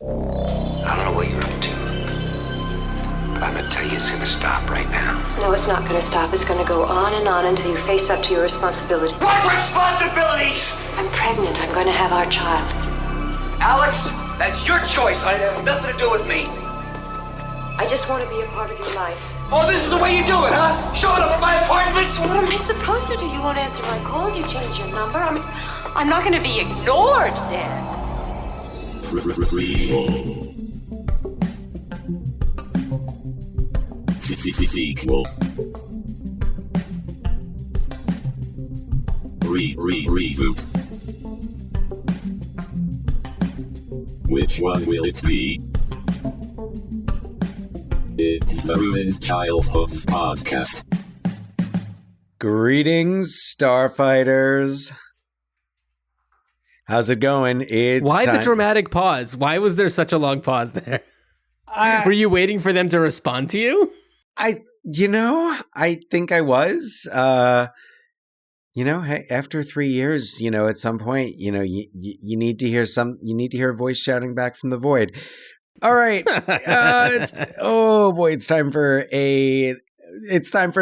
I don't know what you're up to, but I'm gonna tell you it's gonna stop right now. No, it's not gonna stop. It's gonna go on and on until you face up to your responsibilities. What responsibilities? I'm pregnant. I'm going to have our child. Alex, that's your choice, honey. That has nothing to do with me. I just want to be a part of your life. Oh, this is the way you do it, huh? Showing up at my appointments? What am I supposed to do? You won't answer my calls. You change your number. I mean, I'm not going to be ignored, Dad. Sequel. Reboot. Which one will it be? It's the Ruined Childhoods podcast. Greetings, Starfighters. How's it going? Why the dramatic pause? Why was there such a long pause there? Were you waiting for them to respond to you? I think I was. Hey, after 3 years, at some point, you need to hear a voice shouting back from the void. All right. It's time for an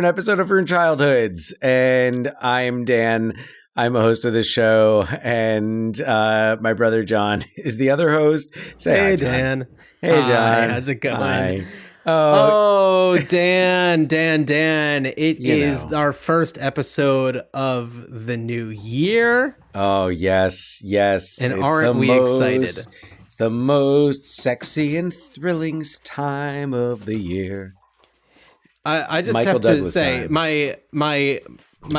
episode of Ruined Childhoods. And I'm Dan. I'm a host of the show, and my brother John is the other host. Say hi, John. Dan. Hey, John. Hi, how's it going? Hi. Dan. It is our first episode of the new year. Oh, yes. And aren't we excited? It's the most sexy and thrilling time of the year. I just Michael have to Douglas say, time. my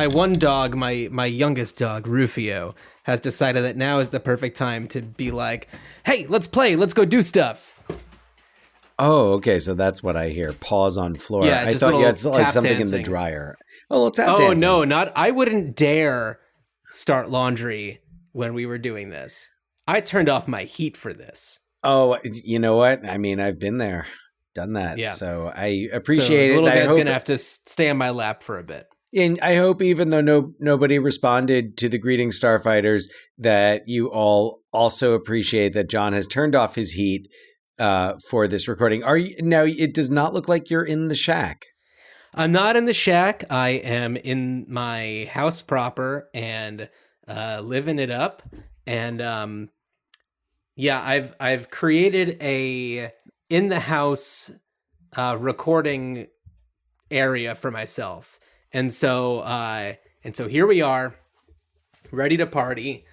one dog, my youngest dog, Rufio, has decided that now is the perfect time to be like, hey, let's play, let's go do stuff. Oh, okay. So that's what I hear. Paws on floor. Yeah, I thought you had like something dancing in the dryer. Oh, let's have dancing. No, I wouldn't dare start laundry when we were doing this. I turned off my heat for this. Oh, you know what? I mean, I've been there, done that. Yeah. So I appreciate it. The little guy's going to have to stay on my lap for a bit. And I hope, even though nobody responded to the Greetings Starfighters, that you all also appreciate that John has turned off his heat for this recording. Now, it does not look like you're in the shack. I'm not in the shack. I am in my house proper and living it up. And I've created a in the house recording area for myself. And so here we are, ready to party.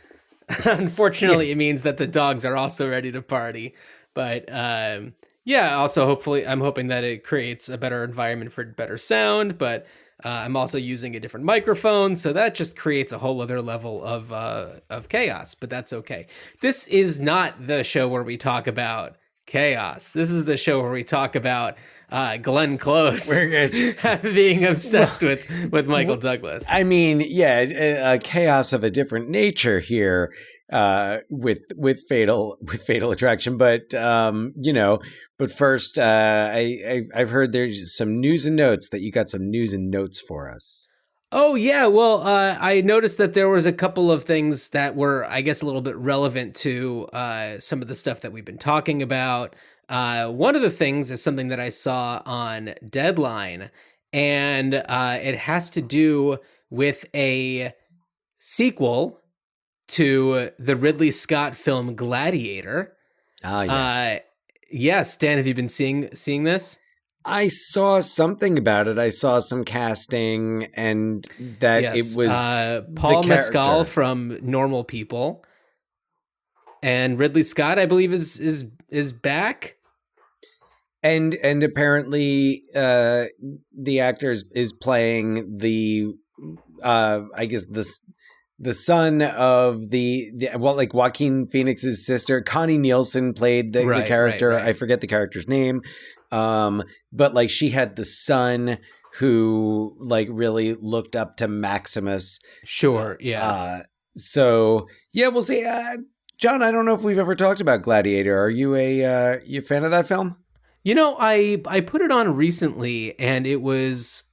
Unfortunately, It means that the dogs are also ready to party. But also hopefully I'm hoping that it creates a better environment for better sound. But I'm also using a different microphone, so that just creates a whole other level of chaos. But that's okay. This is not the show where we talk about chaos. This is the show where we talk about Glenn Close being obsessed with Michael Douglas. I mean, a chaos of a different nature here. With fatal attraction, but but first, I've heard there's some news and notes that you got some news and notes for us. Oh yeah, well, I noticed that there was a couple of things that were, I guess, a little bit relevant to some of the stuff that we've been talking about. One of the things is something that I saw on Deadline, and it has to do with a sequel to the Ridley Scott film Gladiator. Yes. Yes, Dan, have you been seeing this? I saw something about it. I saw some casting, and that it was Paul Mescal from Normal People, and Ridley Scott, I believe, is back. And apparently, the actor is playing the I guess the son of like Joaquin Phoenix's sister. Connie Nielsen played the character. Right. I forget the character's name. But like she had the son who like really looked up to Maximus. Sure. Yeah. So yeah, we'll see. John, I don't know if we've ever talked about Gladiator. Are you you a fan of that film? I put it on recently, and it was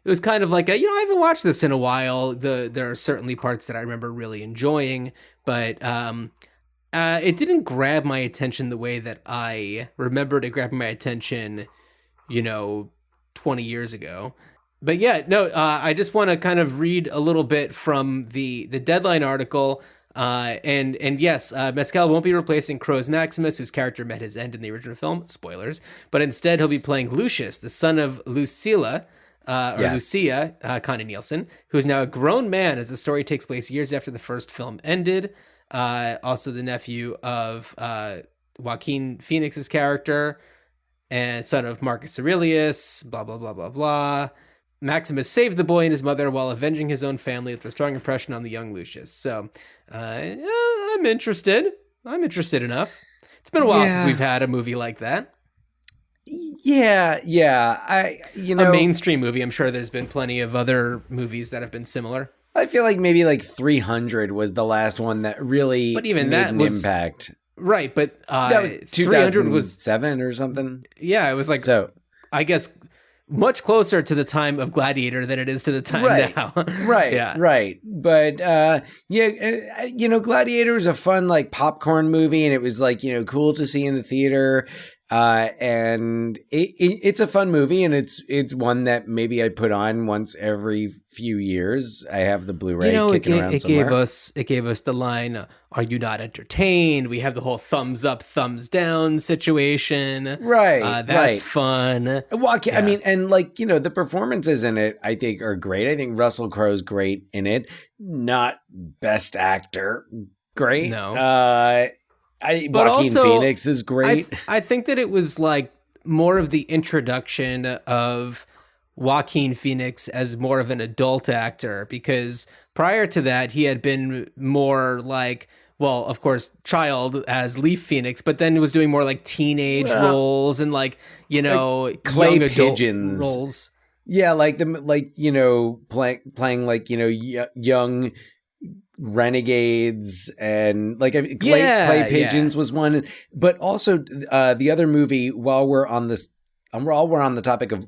it was kind of like I haven't watched this in a while. There are certainly parts that I remember really enjoying, but It didn't grab my attention the way that I remembered it grabbing my attention, 20 years ago. But yeah, no, I just want to kind of read a little bit from the Deadline article. And yes, Mescal won't be replacing Crow's Maximus, whose character met his end in the original film. Spoilers. But instead, he'll be playing Lucius, the son of Lucilla, Lucia, Connie Nielsen, who is now a grown man as the story takes place years after the first film ended. Also the nephew of Joaquin Phoenix's character and son of Marcus Aurelius, blah, blah, blah, blah, blah. Maximus saved the boy and his mother while avenging his own family with a strong impression on the young Lucius. So I'm interested. I'm interested enough. It's been a while since we've had a movie like that. Yeah. A mainstream movie. I'm sure there's been plenty of other movies that have been similar. I feel like maybe like 300 was the last one that really but even made that an was, impact. Right, but that was 300 was 7 or something. Yeah, it was like, so I guess much closer to the time of Gladiator than it is to the time now. Right. Yeah. Right. But Gladiator was a fun like popcorn movie, and it was like, cool to see in the theater. And it's a fun movie, and it's one that maybe I put on once every few years. I have the Blu-ray kicking around somewhere. It gave us the line, "Are you not entertained?" We have the whole thumbs up, thumbs down situation. Right. That's fun. Well, I mean, and like, the performances in it, I think are great. I think Russell Crowe's great in it. Not best actor. Great. No. Joaquin Phoenix is great. I think that it was like more of the introduction of Joaquin Phoenix as more of an adult actor, because prior to that he had been more like, well, of course, child as Leaf Phoenix, but then was doing more like teenage roles and like, like clay young pigeons roles. Yeah, playing like, young renegades, and like clay pigeons was one. But also the other movie, while we're on the topic of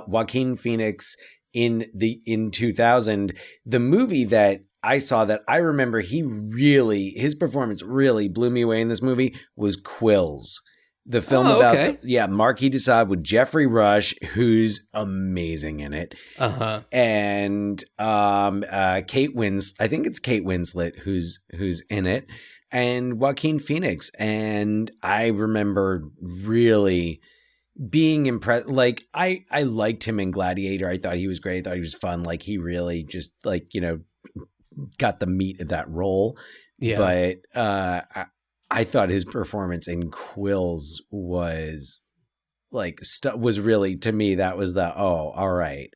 Joaquin Phoenix in 2000, the movie that I saw that I remember his performance really blew me away in this movie was Quills. The film about Marquis de Sade with Jeffrey Rush, who's amazing in it. Uh-huh. And Kate Winslet, I think it's Kate Winslet who's in it, and Joaquin Phoenix. And I remember really being impressed. Like I liked him in Gladiator. I thought he was great. I thought he was fun. Like he really just got the meat of that role. Yeah. But I thought his performance in Quills was like was really, to me, that was all right,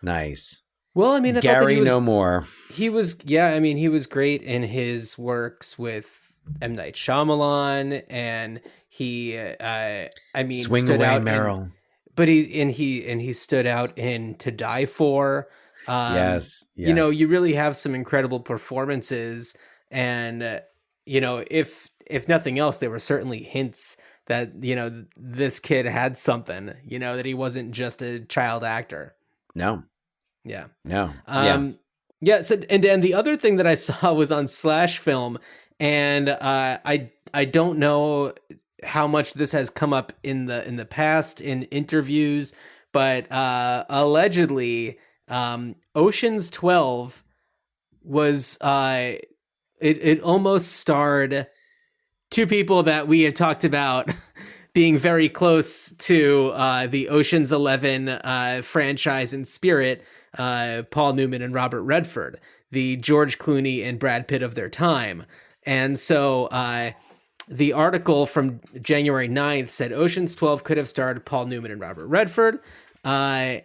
nice. Well, I mean, I Gary No More. He was great in his works with M. Night Shyamalan, and he, Swing Away, Meryl. But he stood out in To Die For. Yes. You really have some incredible performances, and if nothing else, there were certainly hints that, this kid had something, that he wasn't just a child actor. No. Yeah. No. Yeah. So, and the other thing that I saw was on Slash Film, and I don't know how much this has come up in the past in interviews, but allegedly, Ocean's 12 was it almost starred two people that we had talked about being very close to the Ocean's 11 franchise in spirit, Paul Newman and Robert Redford, the George Clooney and Brad Pitt of their time. And so the article from January 9th said Ocean's 12 could have starred Paul Newman and Robert Redford. And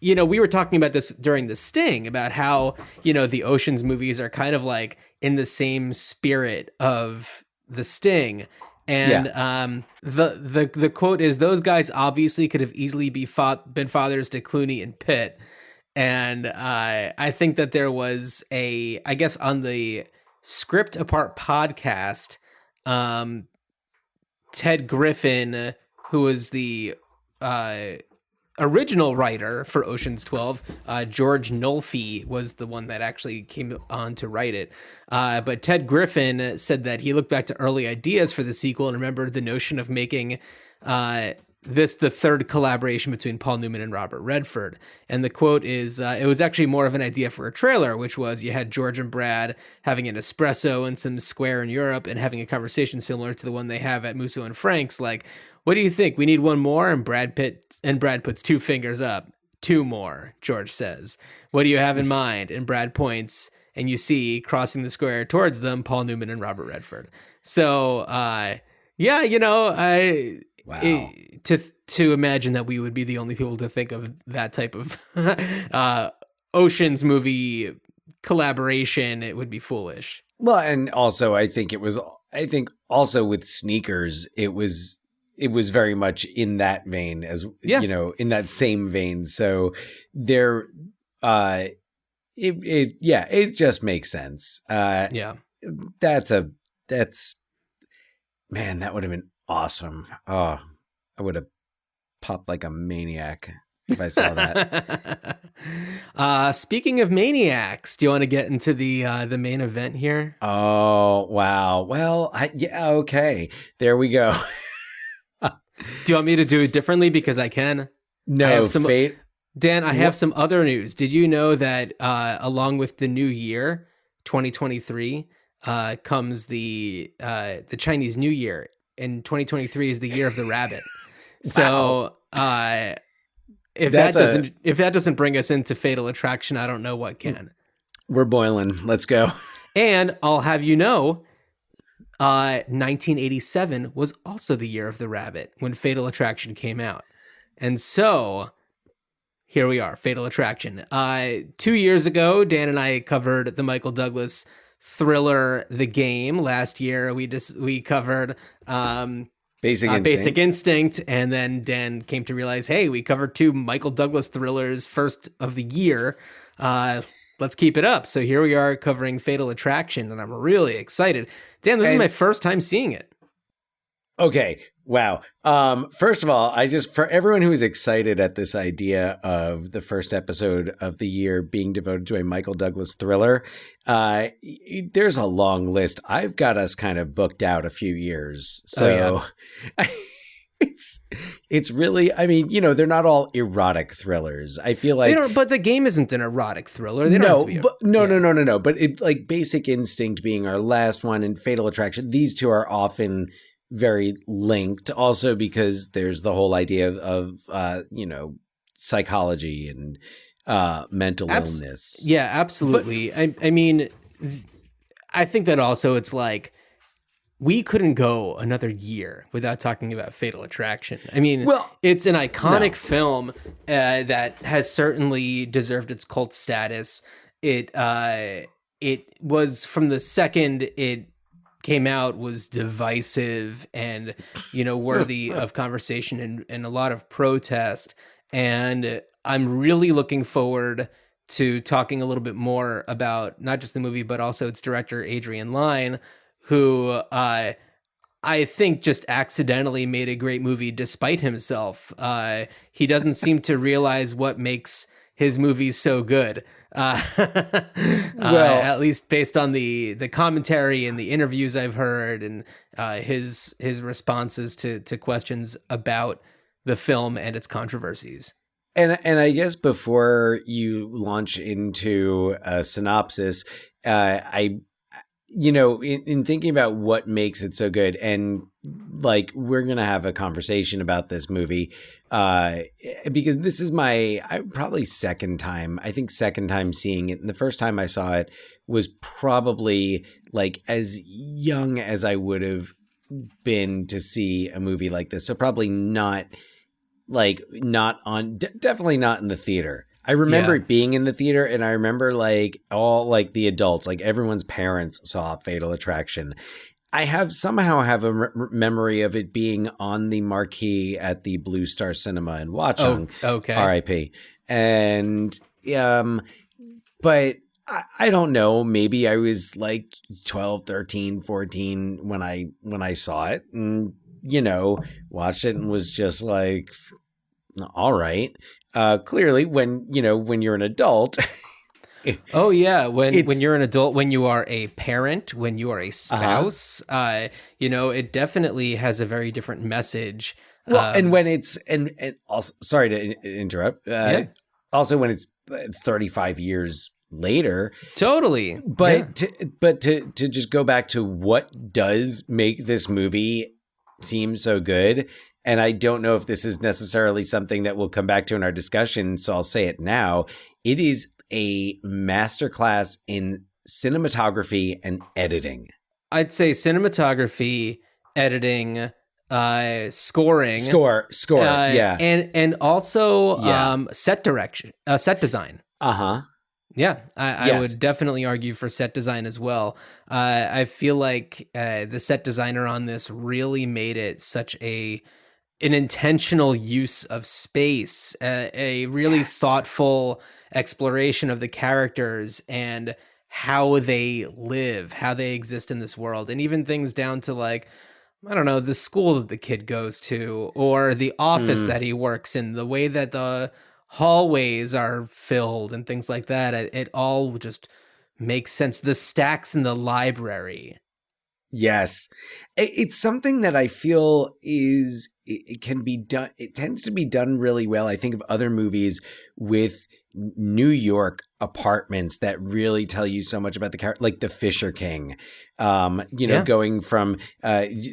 we were talking about this during The Sting, about how, the Ocean's movies are kind of like in the same spirit of The Sting. And the quote is, "Those guys obviously could have easily been fathers to Clooney and Pitt." And I think that there was I guess on the Script Apart podcast, Ted Griffin, who was the original writer for Ocean's 12, George Nolfi, was the one that actually came on to write it. But Ted Griffin said that he looked back to early ideas for the sequel and remembered the notion of making this the third collaboration between Paul Newman and Robert Redford. And the quote is, it was actually more of an idea for a trailer, which was you had George and Brad having an espresso in some square in Europe and having a conversation similar to the one they have at Musso and Frank's, like, what do you think? We need one more? And Brad puts two fingers up. Two more, George says. What do you have in mind? And Brad points, and you see crossing the square towards them, Paul Newman and Robert Redford. So, yeah, you know, Wow. To imagine that we would be the only people to think of that type of Ocean's movie collaboration, it would be foolish. Well, and also I think also with Sneakers, it was very much in that vein as, you know, in that same vein. So there, it just makes sense. Yeah. Man, that would have been awesome. Oh, I would have popped like a maniac if I saw that. Speaking of maniacs, do you want to get into the main event here? Oh, wow. Well, yeah, okay. There we go. Do you want me to do it differently? Because I can. No, fate. Dan, I have some other news. Did you know that along with the new year, 2023, comes the Chinese New Year, and 2023 is the year of the rabbit. So if that doesn't bring us into Fatal Attraction, I don't know what can. We're boiling. Let's go. And I'll have you know, 1987 was also the year of the rabbit when Fatal Attraction came out. And so here we are, Fatal Attraction. 2 years ago, Dan and I covered the Michael Douglas thriller The Game. Last year we covered Basic Instinct, and then Dan came to realize, hey, we covered 2 Michael Douglas thrillers first of the year. Let's keep it up. So here we are covering Fatal Attraction, and I'm really excited. Dan, this is my first time seeing it. Okay. Wow. First of all, for everyone who is excited at this idea of the first episode of the year being devoted to a Michael Douglas thriller, there's a long list. I've got us kind of booked out a few years. So it's really, I mean, you know, they're not all erotic thrillers. I feel like but The Game isn't an erotic thriller. No. But it, like Basic Instinct being our last one and Fatal Attraction, these two are often very linked, also because there's the whole idea of you know, psychology and mental illness. Yeah, absolutely. But, I mean, I think that also it's like we couldn't go another year without talking about Fatal Attraction. I mean, it's an iconic film that has certainly deserved its cult status. It was, from the second it came out, was divisive and, you know, worthy of conversation and a lot of protest. And I'm really looking forward to talking a little bit more about not just the movie, but also its director, Adrian Lyne, who I think just accidentally made a great movie despite himself. He doesn't seem to realize what makes his movies so good. At least based on the commentary and the interviews I've heard, and his responses to questions about the film and its controversies. And I guess before you launch into a synopsis, you know, in thinking about what makes it so good, and like, we're going to have a conversation about this movie, because this is my probably second time seeing it. And the first time I saw it was probably like as young as I would have been to see a movie like this. So probably definitely not in the theater. I remember it being in the theater, and I remember like all like the adults, like everyone's parents saw Fatal Attraction. I somehow have a memory of it being on the marquee at the Blue Star Cinema in Watchung. Oh, okay. R.I.P. And but I don't know, maybe I was like 12, 13, 14 when I saw it, and, you know, watched it and was just like, all right. Clearly, when you're an adult. Oh yeah, when It's- you're an adult, when you are a parent, when you are a spouse, it definitely has a very different message. Well, and when it's and also, sorry to interrupt. Yeah. Also, when it's 35 years later, Totally. but to just go back to what does make this movie seem so good, and I don't know if this is necessarily something that we'll come back to in our discussion, so I'll say it now. It is a masterclass in cinematography and editing. I'd say cinematography, editing, scoring, Score, yeah. and also Yeah. set direction, set design. Yeah, I Yes. would definitely argue for set design as well. I feel like the set designer on this really made it such an intentional use of space, a really thoughtful exploration of the characters and how they live, how they exist in this world, and even things down to like, I don't know, the school that the kid goes to or the office that he works in, the way that the hallways are filled and things like that. It all just makes sense. The stacks in the library. Yes. It's something that I feel it can be done. It tends to be done really well. I think of other movies with New York apartments that really tell you so much about the character, like The Fisher King, going from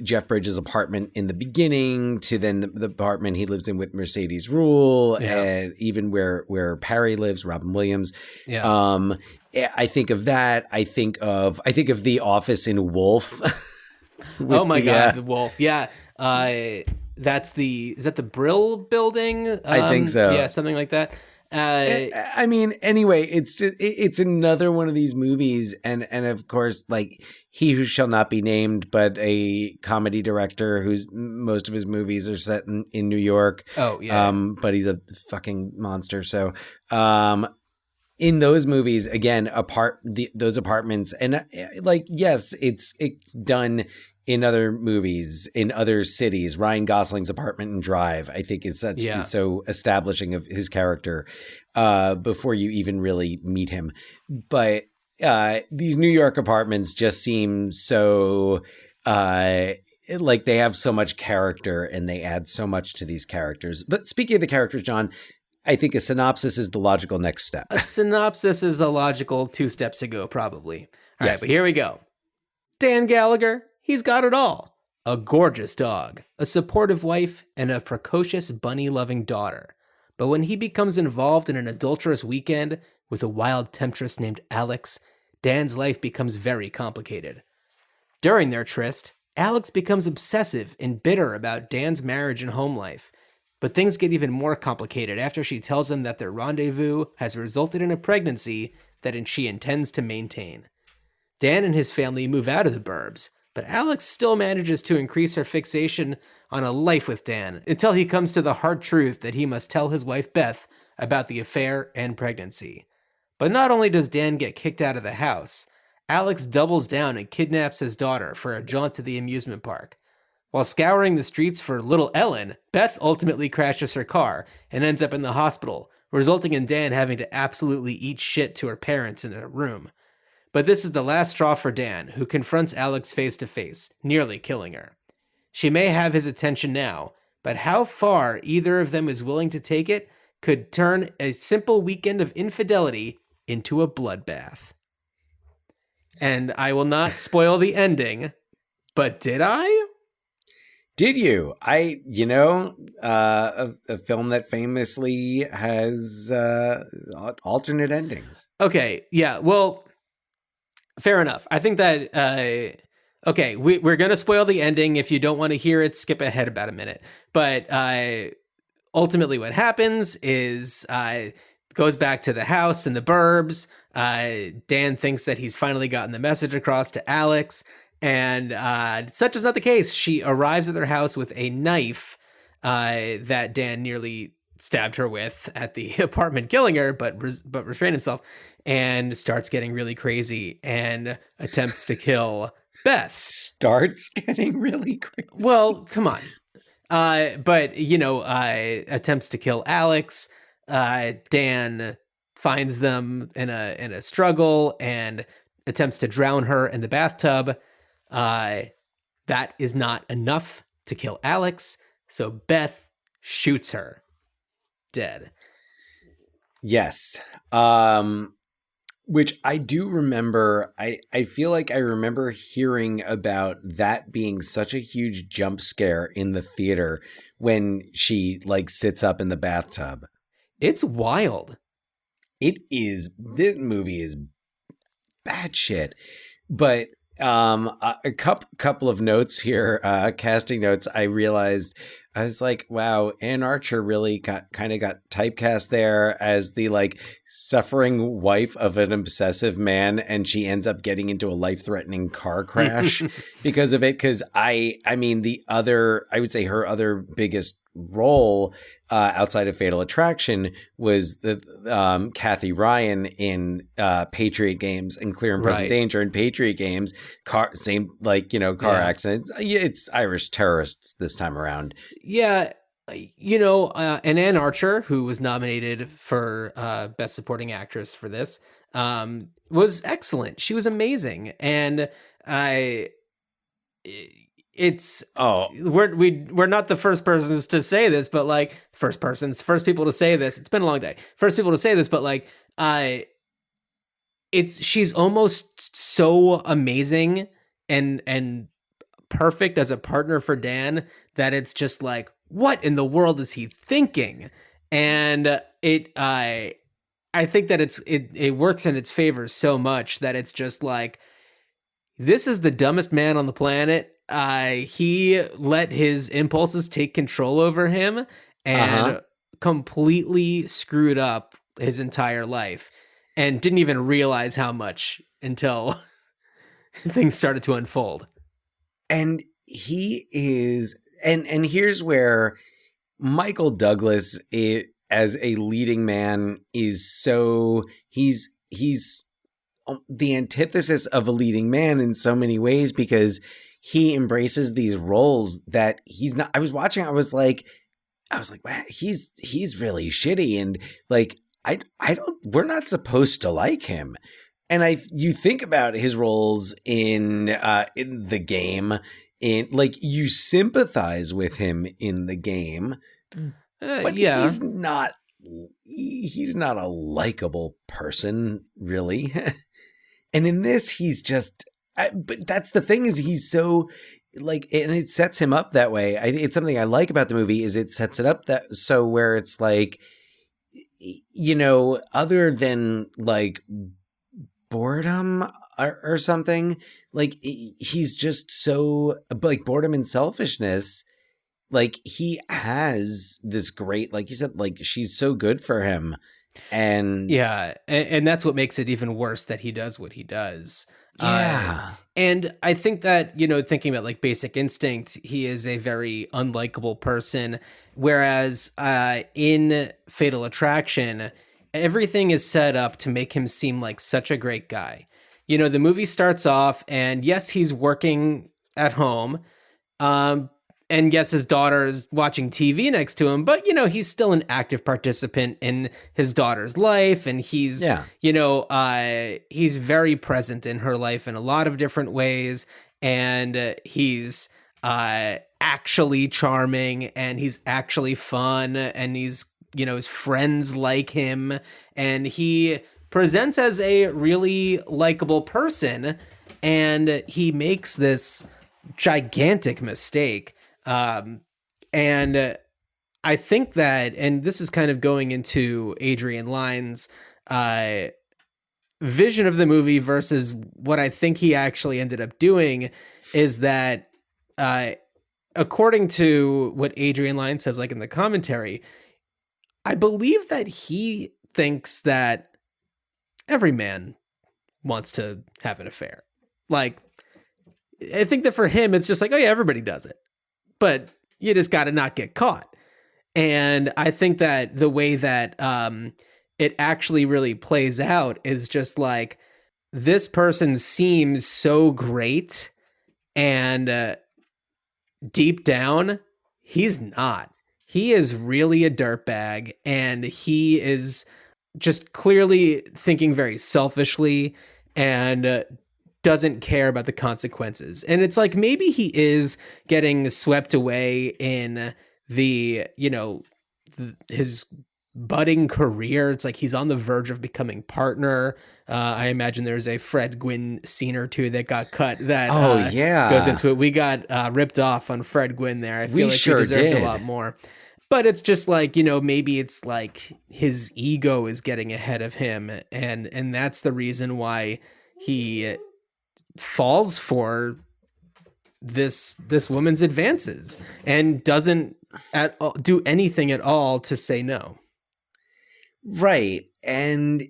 Jeff Bridges' apartment in the beginning to then the apartment he lives in with Mercedes Rule, and even where Parry lives, Robin Williams. Yeah. I think of that. I think of The Office in Wolf. Oh my God, the Wolf. Yeah. Is that the Brill building? I think so. Yeah, something like that. I mean, anyway, it's another one of these movies, and of course, like He Who Shall Not Be Named, but a comedy director whose most of his movies are set in New York. Oh yeah. But he's a fucking monster. So, in those movies, again, those apartments, and like, yes, it's done in other movies, in other cities. Ryan Gosling's apartment in Drive, I think, is so establishing of his character before you even really meet him. But these New York apartments just seem so like they have so much character and they add so much to these characters. But speaking of the characters, John, I think a synopsis is the logical next step. A synopsis is a logical 2 steps ago, probably. All right, Yes. but here we go. Dan Gallagher, he's got it all. A gorgeous dog, a supportive wife, and a precocious bunny-loving daughter. But when he becomes involved in an adulterous weekend with a wild temptress named Alex, Dan's life becomes very complicated. During their tryst, Alex becomes obsessive and bitter about Dan's marriage and home life. But things get even more complicated after she tells him that their rendezvous has resulted in a pregnancy that she intends to maintain. Dan and his family move out of the burbs, but Alex still manages to increase her fixation on a life with Dan until he comes to the hard truth that he must tell his wife Beth about the affair and pregnancy. But not only does Dan get kicked out of the house, Alex doubles down and kidnaps his daughter for a jaunt to the amusement park. While scouring the streets for little Ellen, Beth ultimately crashes her car and ends up in the hospital, resulting in Dan having to absolutely eat shit to her parents in their room. But this is the last straw for Dan, who confronts Alex face to face, nearly killing her. She may have his attention now, but how far either of them is willing to take it could turn a simple weekend of infidelity into a bloodbath. And I will not spoil the ending, but did I? Did you? A film that famously has alternate endings. Okay, yeah, well, fair enough. I think that, okay, we're going to spoil the ending. If you don't want to hear it, skip ahead about a minute. But ultimately what happens is goes back to the house in the burbs. Dan thinks that he's finally gotten the message across to Alex. And such is not the case. She arrives at their house with a knife that Dan nearly stabbed her with at the apartment, killing her, but restrained himself, and starts getting really crazy and attempts to kill Beth. Starts getting really crazy. Well, come on. But attempts to kill Alex. Dan finds them in a struggle and attempts to drown her in the bathtub. That is not enough to kill Alex, so Beth shoots her dead. Yes. Which I do remember. I feel like I remember hearing about that being such a huge jump scare in the theater when she like sits up in the bathtub. It's wild. It is. This movie is bad shit. But a couple of notes here, casting notes. I realized I was like, wow, Ann Archer really got typecast there as the like suffering wife of an obsessive man, and she ends up getting into a life-threatening car crash because of it. Because I mean, I would say her other biggest role outside of Fatal Attraction was the Kathy Ryan in Patriot Games and Clear and Present Danger in Patriot Games. Car accidents. It's Irish terrorists this time around. Yeah, and Ann Archer, who was nominated for Best Supporting Actress for this, was excellent. She was amazing, and we're not the first persons to say this, but like first people to say this. It's been a long day. First people to say this, but like she's almost so amazing and perfect as a partner for Dan that it's just like, what in the world is he thinking? And I think that it works in its favor so much that it's just like, this is the dumbest man on the planet. He let his impulses take control over him and completely screwed up his entire life and didn't even realize how much until things started to unfold. And he is, and here's where Michael Douglas as a leading man is so, he's the antithesis of a leading man in so many ways, because he embraces these roles that he's not. I was watching, I was like, wow, he's really shitty, and like we're not supposed to like him. And you think about his roles in the game, in like you sympathize with him in the game, but he's not a likable person, really. And in this, he's just. But that's the thing, is he's so like, and it sets him up that way. It's something I like about the movie, is it sets it up that so where it's like, other than like boredom or something, like he's just so like boredom and selfishness. Like he has this great, like you said, like she's so good for him. And yeah. And that's what makes it even worse that he does what he does. Yeah. And I think that, thinking about like Basic Instinct, he is a very unlikable person. Whereas in Fatal Attraction, everything is set up to make him seem like such a great guy. The movie starts off and yes, he's working at home. And yes, his daughter is watching TV next to him, but, he's still an active participant in his daughter's life. And he's, he's very present in her life in a lot of different ways. And he's actually charming, and he's actually fun, and he's, his friends like him, and he presents as a really likable person. And he makes this gigantic mistake. And I think that, and this is kind of going into Adrian Lyne's vision of the movie versus what I think he actually ended up doing, is that according to what Adrian Lyne says, like in the commentary, I believe that he thinks that every man wants to have an affair. Like, I think that for him, it's just like, oh yeah, everybody does it. But you just got to not get caught. And I think that the way that it actually really plays out is just like, this person seems so great, and deep down, he's not. He is really a dirtbag, and he is just clearly thinking very selfishly and doesn't care about the consequences. And it's like maybe he is getting swept away in the, his budding career. It's like he's on the verge of becoming partner. I imagine there's a Fred Gwynn scene or two that got cut that goes into it. We got ripped off on Fred Gwynn there. I feel like he deserved a lot more. But it's just like, maybe it's like his ego is getting ahead of him. And that's the reason why he falls for this woman's advances and doesn't do anything at all to say no. Right. And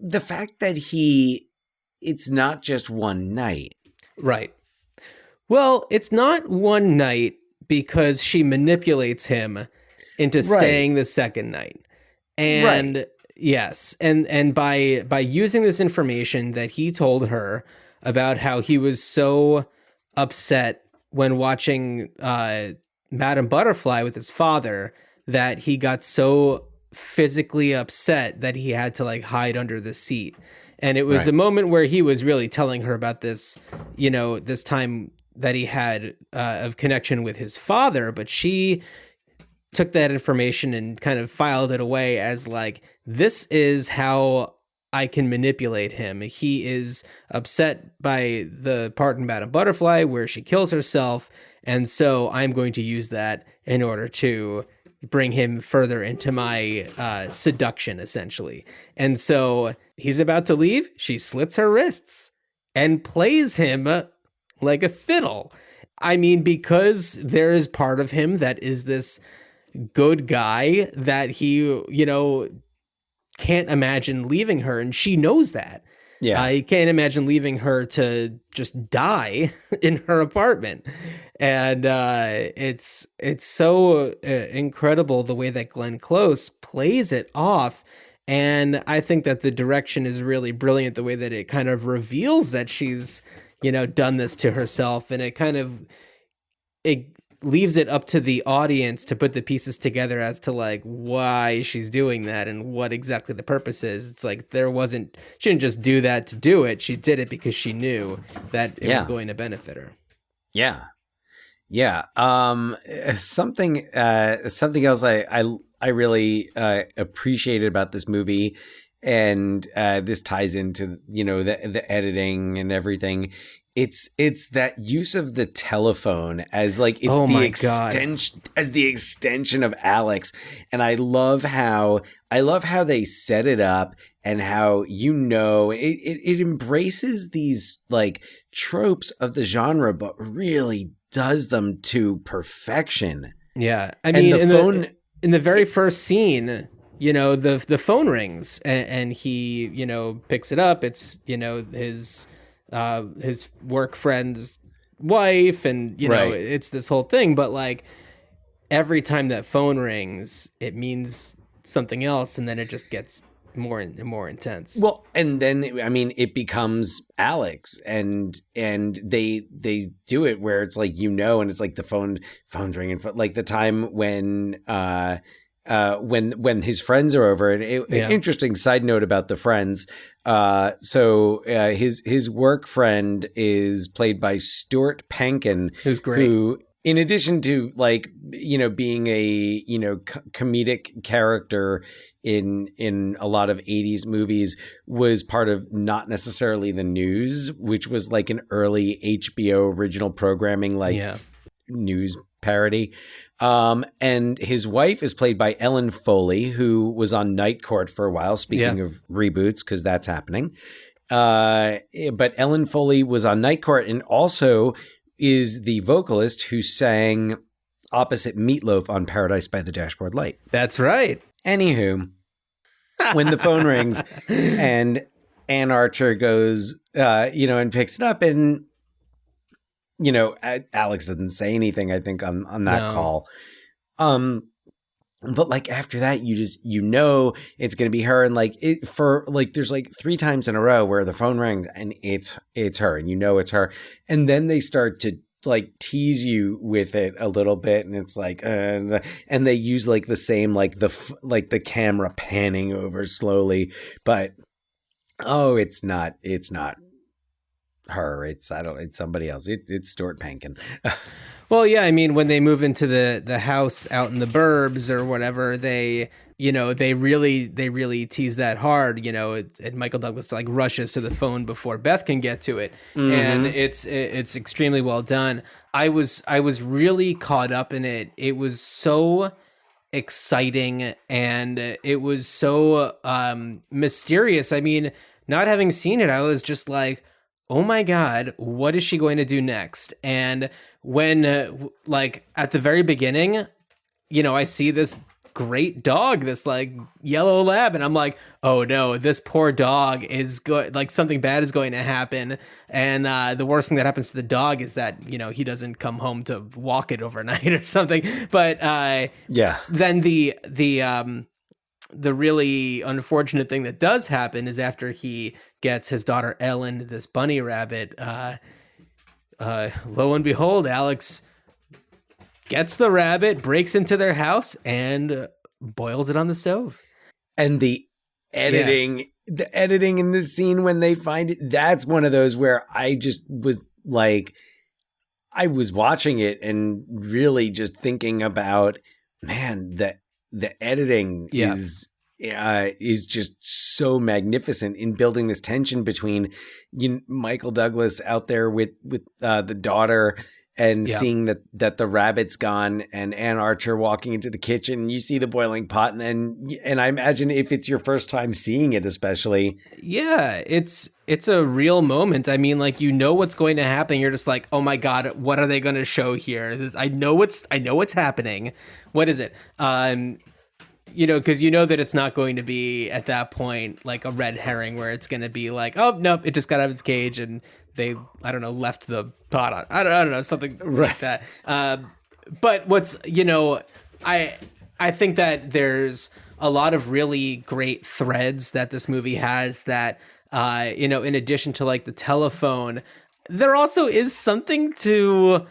the fact that it's not just one night. Right. Well, it's not one night because she manipulates him into staying the second night. And yes. And by using this information that he told her about how he was so upset when watching Madame Butterfly with his father, that he got so physically upset that he had to like hide under the seat. And it was a moment where he was really telling her about this, this time that he had of connection with his father, but she took that information and kind of filed it away as like, this is how I can manipulate him. He is upset by the part in Madame Butterfly where she kills herself. And so I'm going to use that in order to bring him further into my seduction, essentially. And so he's about to leave. She slits her wrists and plays him like a fiddle. I mean, because there is part of him that is this good guy that he, can't imagine leaving her. And she knows that. Yeah. I can't imagine leaving her to just die in her apartment. And it's so incredible the way that Glenn Close plays it off. And I think that the direction is really brilliant, the way that it kind of reveals that she's, done this to herself. And it leaves it up to the audience to put the pieces together as to like why she's doing that and what exactly the purpose is. It's like she didn't just do that to do it. She did it because she knew that it was going to benefit her. Yeah. Yeah. Something else I really appreciated about this movie, and this ties into, the editing and everything. It's that use of the telephone as like as the extension of Alex. And I love how they set it up and how it embraces these like tropes of the genre, but really does them to perfection. Yeah. I mean, in the very first scene, the phone rings and he, picks it up. It's, his work friend's wife, and it's this whole thing. But like every time that phone rings, it means something else, and then it just gets more and more intense. Well, and then it becomes Alex, and they do it where it's like and it's like the phone's ringing, like the time when his friends are over. And interesting side note about the friends. So his work friend is played by Stuart Pankin, who's great. Who, in addition to like, being a, comedic character in a lot of 80s movies, was part of Not Necessarily the News, which was like an early HBO original programming, like news parody. And his wife is played by Ellen Foley, who was on Night Court for a while, speaking of reboots, because that's happening. But Ellen Foley was on Night Court and also is the vocalist who sang opposite Meatloaf on Paradise by the Dashboard Light. That's right. Anywho, when the phone rings and Ann Archer goes, and picks it up, and Alex doesn't say anything, I think, on that call. But like after that, you just, it's going to be her. And like there's like 3 times in a row where the phone rings and it's her, and it's her. And then they start like tease you with it a little bit, and it's like and they use like the same like the camera panning over slowly, but it's not her, it's somebody else. It's Stuart Pankin. Well, yeah, I mean, when they move into the house out in the burbs or whatever, they really tease that hard, and Michael Douglas like rushes to the phone before Beth can get to it. Mm-hmm. And it's extremely well done. I was really caught up in it. It was so exciting and it was so mysterious. I mean, not having seen it, I was just like, oh my God, what is she going to do next? And when like at the very beginning, I see this great dog, this like yellow lab, and I'm like, oh no, this poor dog is good, like something bad is going to happen. And the worst thing that happens to the dog is that he doesn't come home to walk it overnight or something. But then the really unfortunate thing that does happen is after he gets his daughter Ellen this bunny rabbit, lo and behold, Alex gets the rabbit, breaks into their house, and boils it on the stove. And the editing in the scene when they find it, that's one of those where I just was like, I was watching it and really just thinking about, man, the editing is just so magnificent in building this tension between Michael Douglas out there with the daughter and seeing that the rabbit's gone, and Ann Archer walking into the kitchen, you see the boiling pot, and I imagine if it's your first time seeing it, especially. Yeah, it's a real moment. I mean, like, what's going to happen. You're just like, oh my God, what are they going to show here? I know what's happening. What is it? Because that it's not going to be at that point like a red herring where it's going to be like, oh nope, it just got out of its cage and they, I don't know, left the pot on. I don't know, something like that. But what's, I think that there's a lot of really great threads that this movie has that, in addition to like the telephone, there also is something to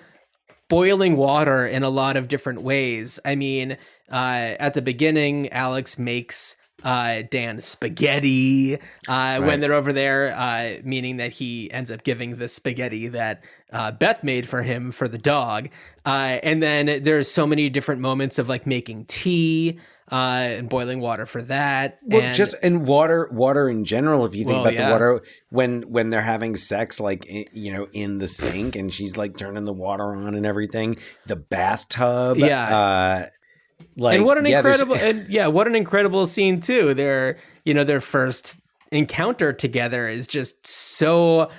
boiling water in a lot of different ways. I mean, at the beginning, Alex makes Dan spaghetti when they're over there, meaning that he ends up giving the spaghetti that Beth made for him for the dog. And then there's so many different moments of like making tea and boiling water for that. Well, and water in general. If you think about the water when they're having sex, like in the sink, and she's like turning the water on and everything. The bathtub, and what an incredible scene too. Their first encounter together is just so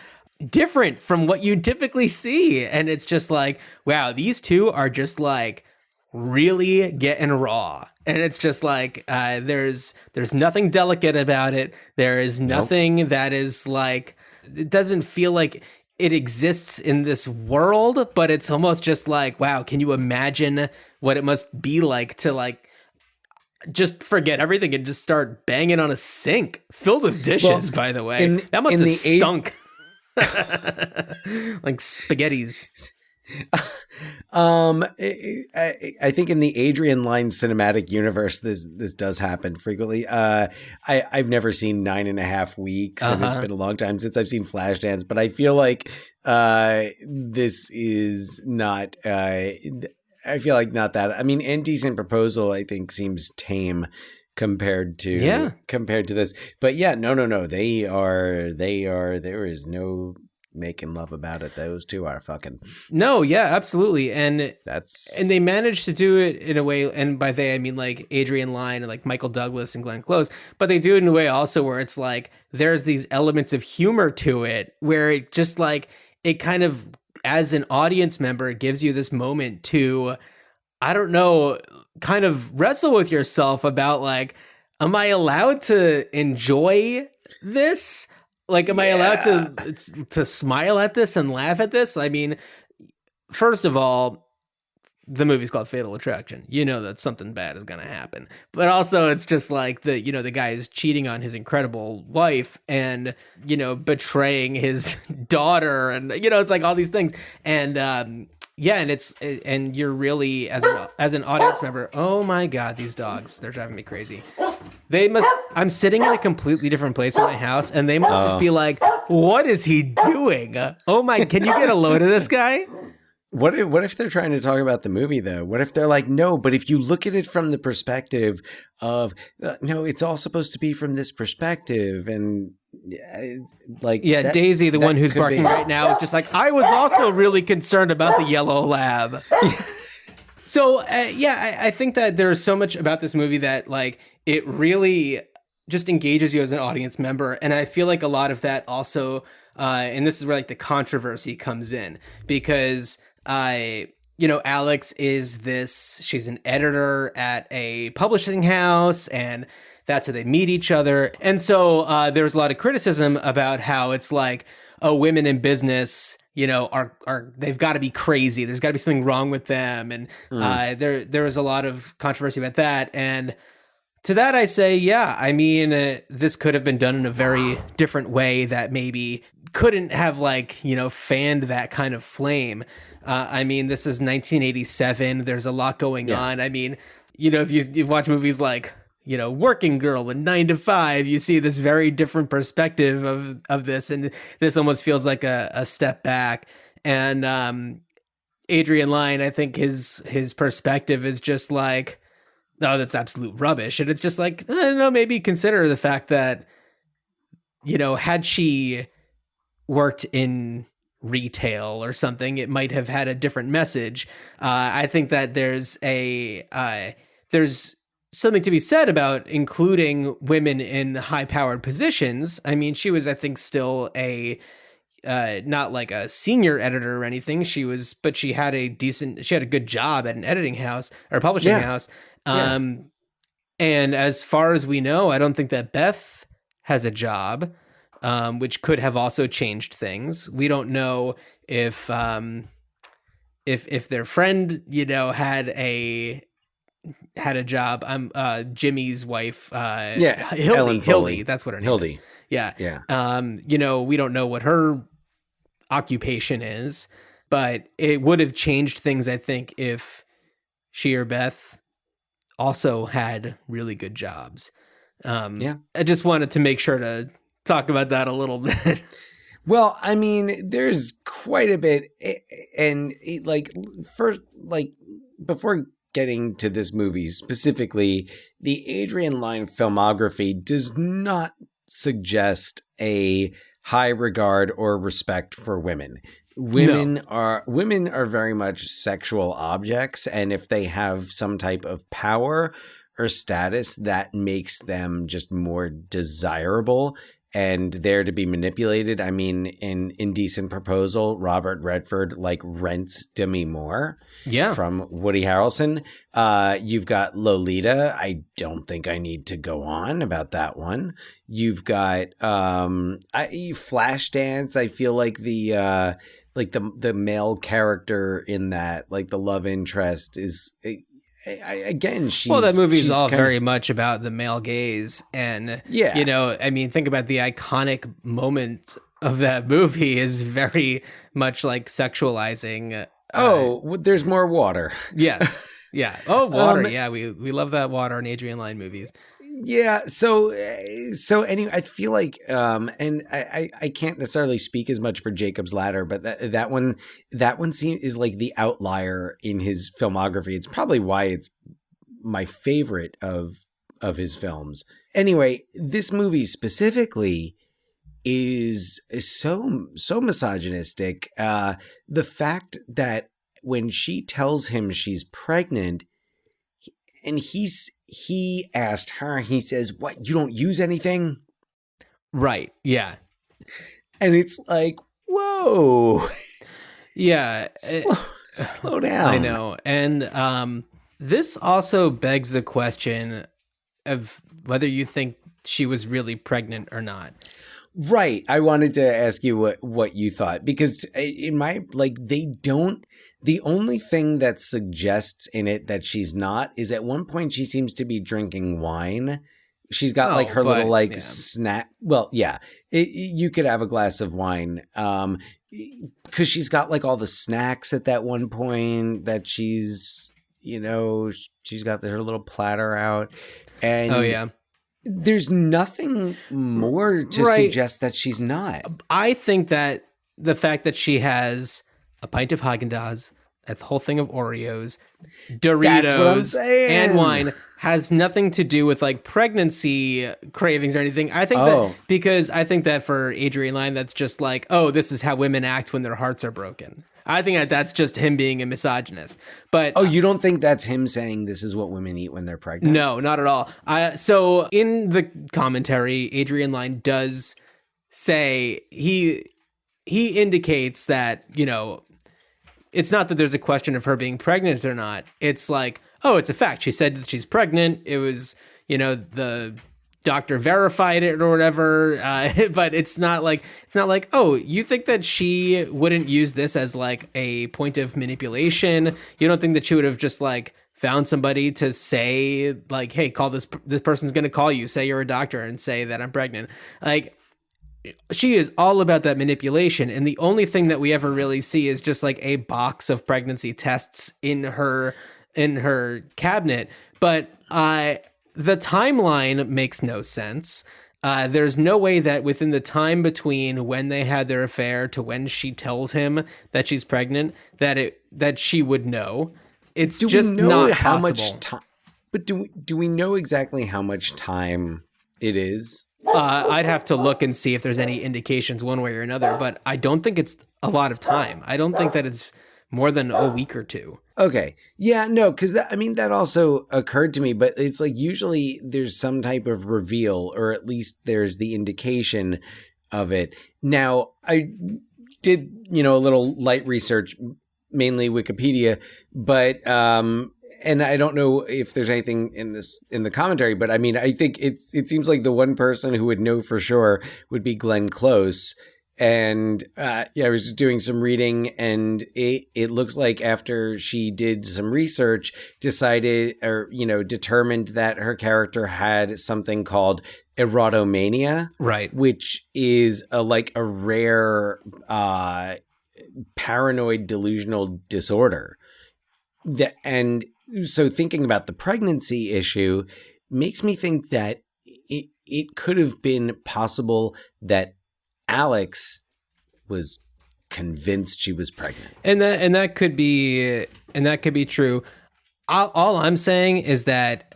different from what you typically see, and it's just like, wow, these two are just like really getting raw. And it's just like there's nothing delicate about it. There is nothing that is like, it doesn't feel like it exists in this world, but it's almost just like, wow, can you imagine what it must be like to like just forget everything and just start banging on a sink filled with dishes, by the way. That must have stunk. Like spaghettis. I think in the Adrian Lyne cinematic universe, this does happen frequently. I've never seen 9.5 Weeks, and it's been a long time since I've seen Flashdance, but I feel like this is not. I feel like not that. I mean, Indecent Proposal, I think, seems tame compared to this. But yeah, no. They are. There is no making love about it. Those two are fucking. No, yeah, absolutely. And they managed to do it in a way, and by they I mean like Adrian Lyne and like Michael Douglas and Glenn Close, but they do it in a way also where it's like there's these elements of humor to it where it just like it kind of, as an audience member, it gives you this moment to, I don't know, kind of wrestle with yourself about like, am I allowed to enjoy this? Like, am I allowed to smile at this and laugh at this? I mean, first of all, the movie's called Fatal Attraction. You know that something bad is going to happen. But also it's just like the guy is cheating on his incredible wife and, betraying his daughter. And, it's like all these things. And, and you're really, as an audience member, oh my God, these dogs, they're driving me crazy. I'm sitting in a completely different place in my house and they must just be like, what is he doing? Oh my, can you get a load of this guy? What if they're trying to talk about the movie though? What if they're like, no, but if you look at it from the perspective of, no, it's all supposed to be from this perspective. And Daisy, the one who's barking right now, is just like, I was also really concerned about the yellow lab. So, I think that there's so much about this movie that like it really just engages you as an audience member. And I feel like a lot of that also, and this is where like the controversy comes in, because Alex she's an editor at a publishing house, and that's how they meet each other. And so there's a lot of criticism about how it's like, oh, women in business, are they've got to be crazy. There's got to be something wrong with them. And there was a lot of controversy about that. And to that, I say, this could have been done in a very different way that maybe couldn't have fanned that kind of flame. This is 1987. There's a lot going on. If you watch movies like, Working Girl and 9 to 5, you see this very different perspective of this. And this almost feels like a step back. And Adrian Lyne, I think his perspective is just like, no, that's absolute rubbish. And it's just like, I don't know, maybe consider the fact that, had she worked in retail or something, it might have had a different message. I think that there's something to be said about including women in high-powered positions. She was, I think, still not like a senior editor or anything. She had a good job at an editing house or a publishing house. And as far as we know, I don't think that Beth has a job, which could have also changed things. We don't know if their friend, had a job. Jimmy's wife, Hildy, that's what her name is. Yeah. We don't know what her occupation is, but it would have changed things, I think, if she or Beth also had really good jobs. I just wanted to make sure to talk about that a little bit. Well, there's quite a bit, and before getting to this movie specifically, the Adrian Lyne filmography does not suggest a high regard or respect for women. Women are very much sexual objects, and if they have some type of power or status, that makes them just more desirable and there to be manipulated. In Indecent Proposal, Robert Redford rents Demi Moore from Woody Harrelson. You've got Lolita. I don't think I need to go on about that one. You've got Flashdance. I feel like the male character in that, the love interest is that movie is all very much about the male gaze. And, think about the iconic moment of that movie is very much sexualizing. There's more water. Yes. Yeah. Oh, water. We love that water in Adrian Lyne movies. Yeah. So anyway, I feel like, and I can't necessarily speak as much for Jacob's Ladder, but that one is the outlier in his filmography. It's probably why it's my favorite of his films. Anyway, this movie specifically is so misogynistic. The fact that when she tells him she's pregnant, and he asked her, he says, "What, you don't use anything?" Right. Yeah. And it's like, whoa. Yeah. Slow down. I know. And this also begs the question of whether you think she was really pregnant or not. Right. I wanted to ask you what you thought, because in my, like, the only thing that suggests in it that she's not is at one point she seems to be drinking wine. She's got like her little like snack. Well, yeah, you could have a glass of wine. Because she's got like all the snacks at that one point that she's got her little platter out. And oh yeah. There's nothing more to suggest that she's not. I think that the fact that she has a pint of Haagen-Dazs, a whole thing of Oreos, Doritos, and wine has nothing to do with like pregnancy cravings or anything. I think that for Adrian Lyne, that's just like, oh, this is how women act when their hearts are broken. I think that's just him being a misogynist. But you don't think that's him saying this is what women eat when they're pregnant? No, not at all. So in the commentary, Adrian Lyne does say he indicates that, it's not that there's a question of her being pregnant or not. It's like, oh, it's a fact. She said that she's pregnant. It was, the doctor verified it or whatever. But it's not like, oh, you think that she wouldn't use this as like a point of manipulation? You don't think that she would have just like found somebody to say like, hey, call this person's going to call you, say you're a doctor and say that I'm pregnant. Like, she is all about that manipulation. And the only thing that we ever really see is just like a box of pregnancy tests in her cabinet. But the timeline makes no sense. There's no way that within the time between when they had their affair to when she tells him that she's pregnant, that she would know. It's just not possible. How much time? But do we know exactly how much time it is? I'd have to look and see if there's any indications one way or another, but I don't think it's a lot of time. I don't think that it's more than a week or two. Okay. Yeah, no, because that also occurred to me, but it's like usually there's some type of reveal, or at least there's the indication of it. Now, I did, a little light research, mainly Wikipedia, but and I don't know if there's anything in the commentary, but I think it seems like the one person who would know for sure would be Glenn Close. And I was doing some reading, and it looks like after she did some research, determined that her character had something called erotomania, right? Which is a rare paranoid delusional disorder. So thinking about the pregnancy issue makes me think that it could have been possible that Alex was convinced she was pregnant, and that could be true. All I'm saying is that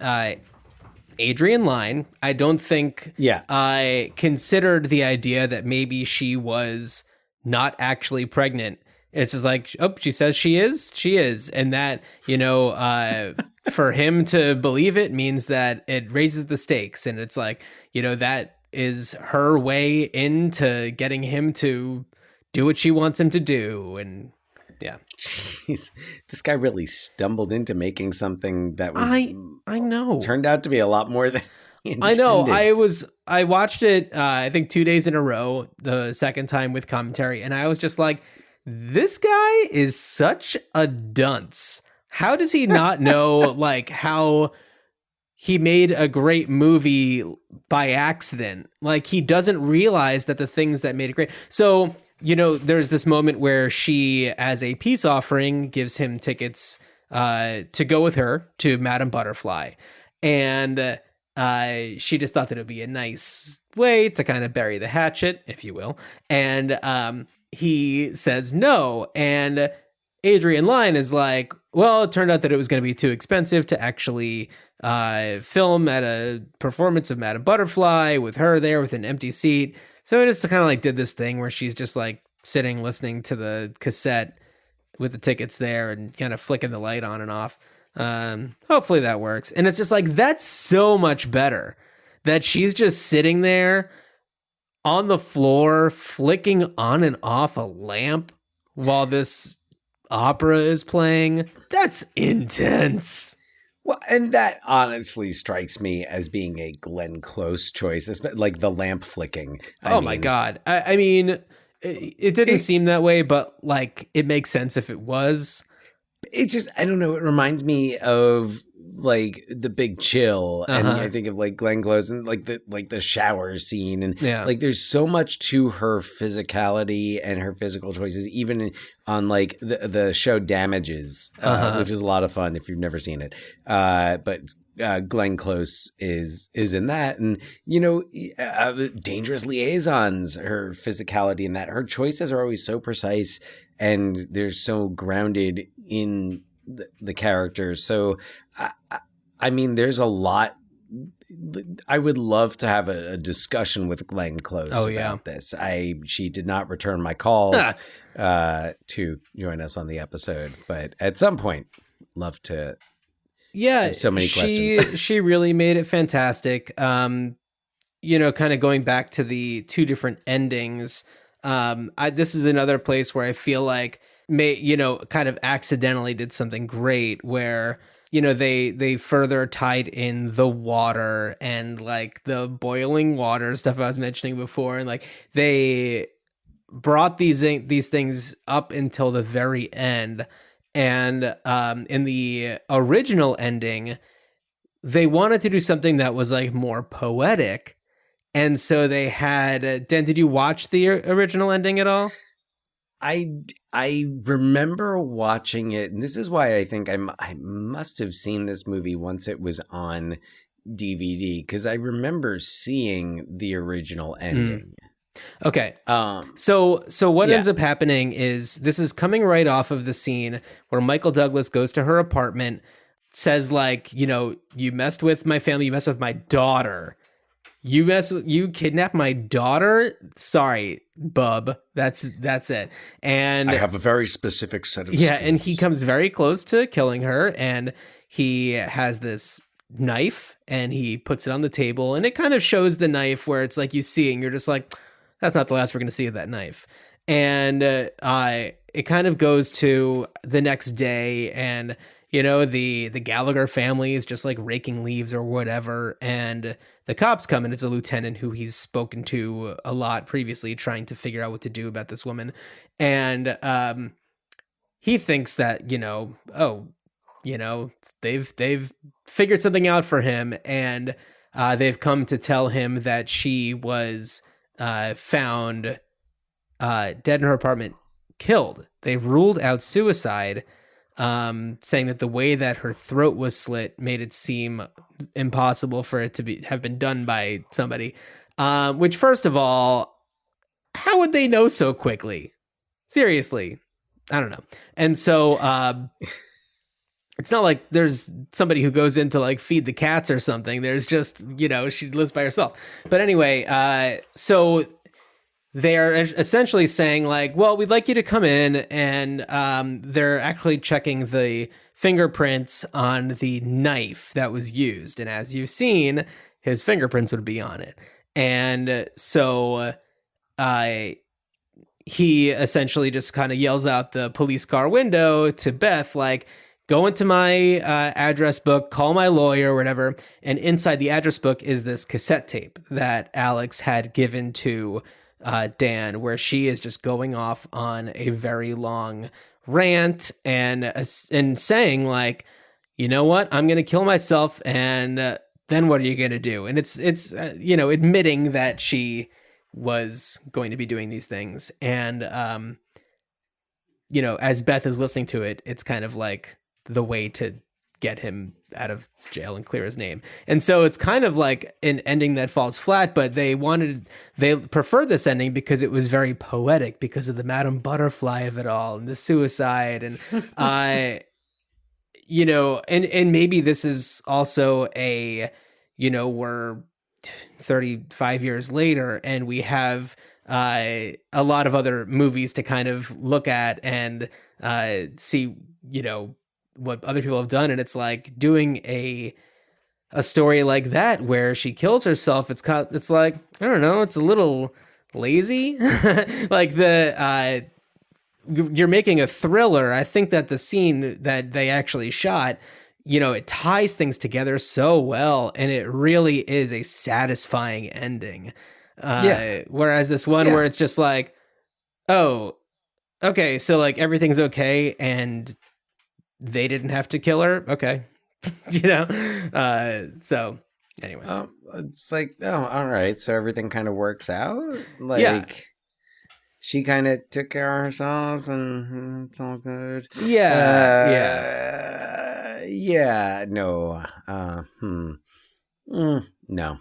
Adrian Lyne, I don't think I considered the idea that maybe she was not actually pregnant. It's just like, oh, she says she is, and that for him to believe it means that it raises the stakes, and it's like that is her way into getting him to do what she wants him to do. And yeah. Jeez, this guy really stumbled into making something that was, I know, turned out to be a lot more than he intended. I know. I watched it, I think 2 days in a row, the second time with commentary. And I was just like, this guy is such a dunce. How does he not know how he made a great movie by accident? Like, he doesn't realize that the things that made it great. So, there's this moment where she, as a peace offering, gives him tickets to go with her to Madame Butterfly. And she just thought that it would be a nice way to kind of bury the hatchet, if you will. And he says no. And Adrian Lyne is like, well, it turned out that it was going to be too expensive to actually film at a performance of Madame Butterfly with her there with an empty seat. So I just kind of did this thing where she's just sitting, listening to the cassette with the tickets there and kind of flicking the light on and off. Hopefully that works. And it's just that's so much better that she's just sitting there on the floor, flicking on and off a lamp while this opera is playing. That's intense. Well, and that honestly strikes me as being a Glenn Close choice, like the lamp flicking. Oh my God. I mean, it didn't seem that way, but like it makes sense if it was. It just, I don't know, it reminds me of like The Big Chill, and I think of like Glenn Close and like the shower scene, and like there's so much to her physicality and her physical choices, even on like the show Damages, which is a lot of fun if you've never seen it. But Glenn Close is in that, and you know, Dangerous Liaisons, her physicality in that, her choices are always so precise and they're so grounded in the characters. So I mean, there's a lot. I would love to have a discussion with Glenn Close about this. She did not return my calls to join us on the episode, but at some point, love to. Yeah, so many questions. She really made it fantastic. You know, kind of going back to the two different endings. This is another place where I feel like kind of accidentally did something great where, you know, they further tied in the water and like the boiling water stuff I was mentioning before. And like they brought these things up until the very end. And in the original ending, they wanted to do something that was like more poetic. And so they had, Dan, did you watch the original ending at all? I remember watching it, and this is why I think I must have seen this movie once it was on DVD, because I remember seeing the original ending. Okay. So what ends up happening is this is coming right off of the scene where Michael Douglas goes to her apartment, says like, you know, you messed with my family, you messed with my daughter. You kidnapped my daughter? Sorry, bub. That's it. And I have a very specific set of skills. skills. And he comes very close to killing her, and he has this knife and he puts it on the table, and it kind of shows the knife where it's like you see and you're just like, that's not the last we're going to see of that knife. And it kind of goes to the next day, and you know, the Gallagher family is just like raking leaves or whatever, and the cops come, and it's a lieutenant who he's spoken to a lot previously, trying to figure out what to do about this woman. And he thinks that, you know, they've figured something out for him, and they've come to tell him that she was found dead in her apartment, killed. They ruled out suicide, saying that the way that her throat was slit made it seem impossible for it to have been done by somebody. Which, first of all, how would they know so quickly? Seriously, I don't know. And so it's not like there's somebody who goes in to like feed the cats or something. There's just, you know, she lives by herself. But anyway, so they're essentially saying like, well, we'd like you to come in, and they're actually checking the fingerprints on the knife that was used. And as you've seen, his fingerprints would be on it. And so he essentially just kind of yells out the police car window to Beth, like, go into my address book, call my lawyer or whatever. And inside the address book is this cassette tape that Alex had given to Dan, where she is just going off on a very long rant and saying like, you know what, I'm going to kill myself. And then what are you going to do? And it's you know, admitting that she was going to be doing these things. And, you know, as Beth is listening to it, it's kind of like the way to get him out of jail and clear his name. And so it's kind of like an ending that falls flat, but they preferred this ending because it was very poetic, because of the Madame Butterfly of it all and the suicide. And you know, and maybe this is also a, you know, we're 35 years later and we have a lot of other movies to kind of look at and see, you know, what other people have done. And it's like doing a story like that where she kills herself. It's like, I don't know, it's a little lazy. Like you're making a thriller. I think that the scene that they actually shot, it ties things together so well, and it really is a satisfying ending. Whereas this one where it's just like, oh, okay, so like everything's okay, and they didn't have to kill her. Okay, So anyway, it's like, oh, all right, so everything kind of works out. Like, she kind of took care of herself, and it's all good. No.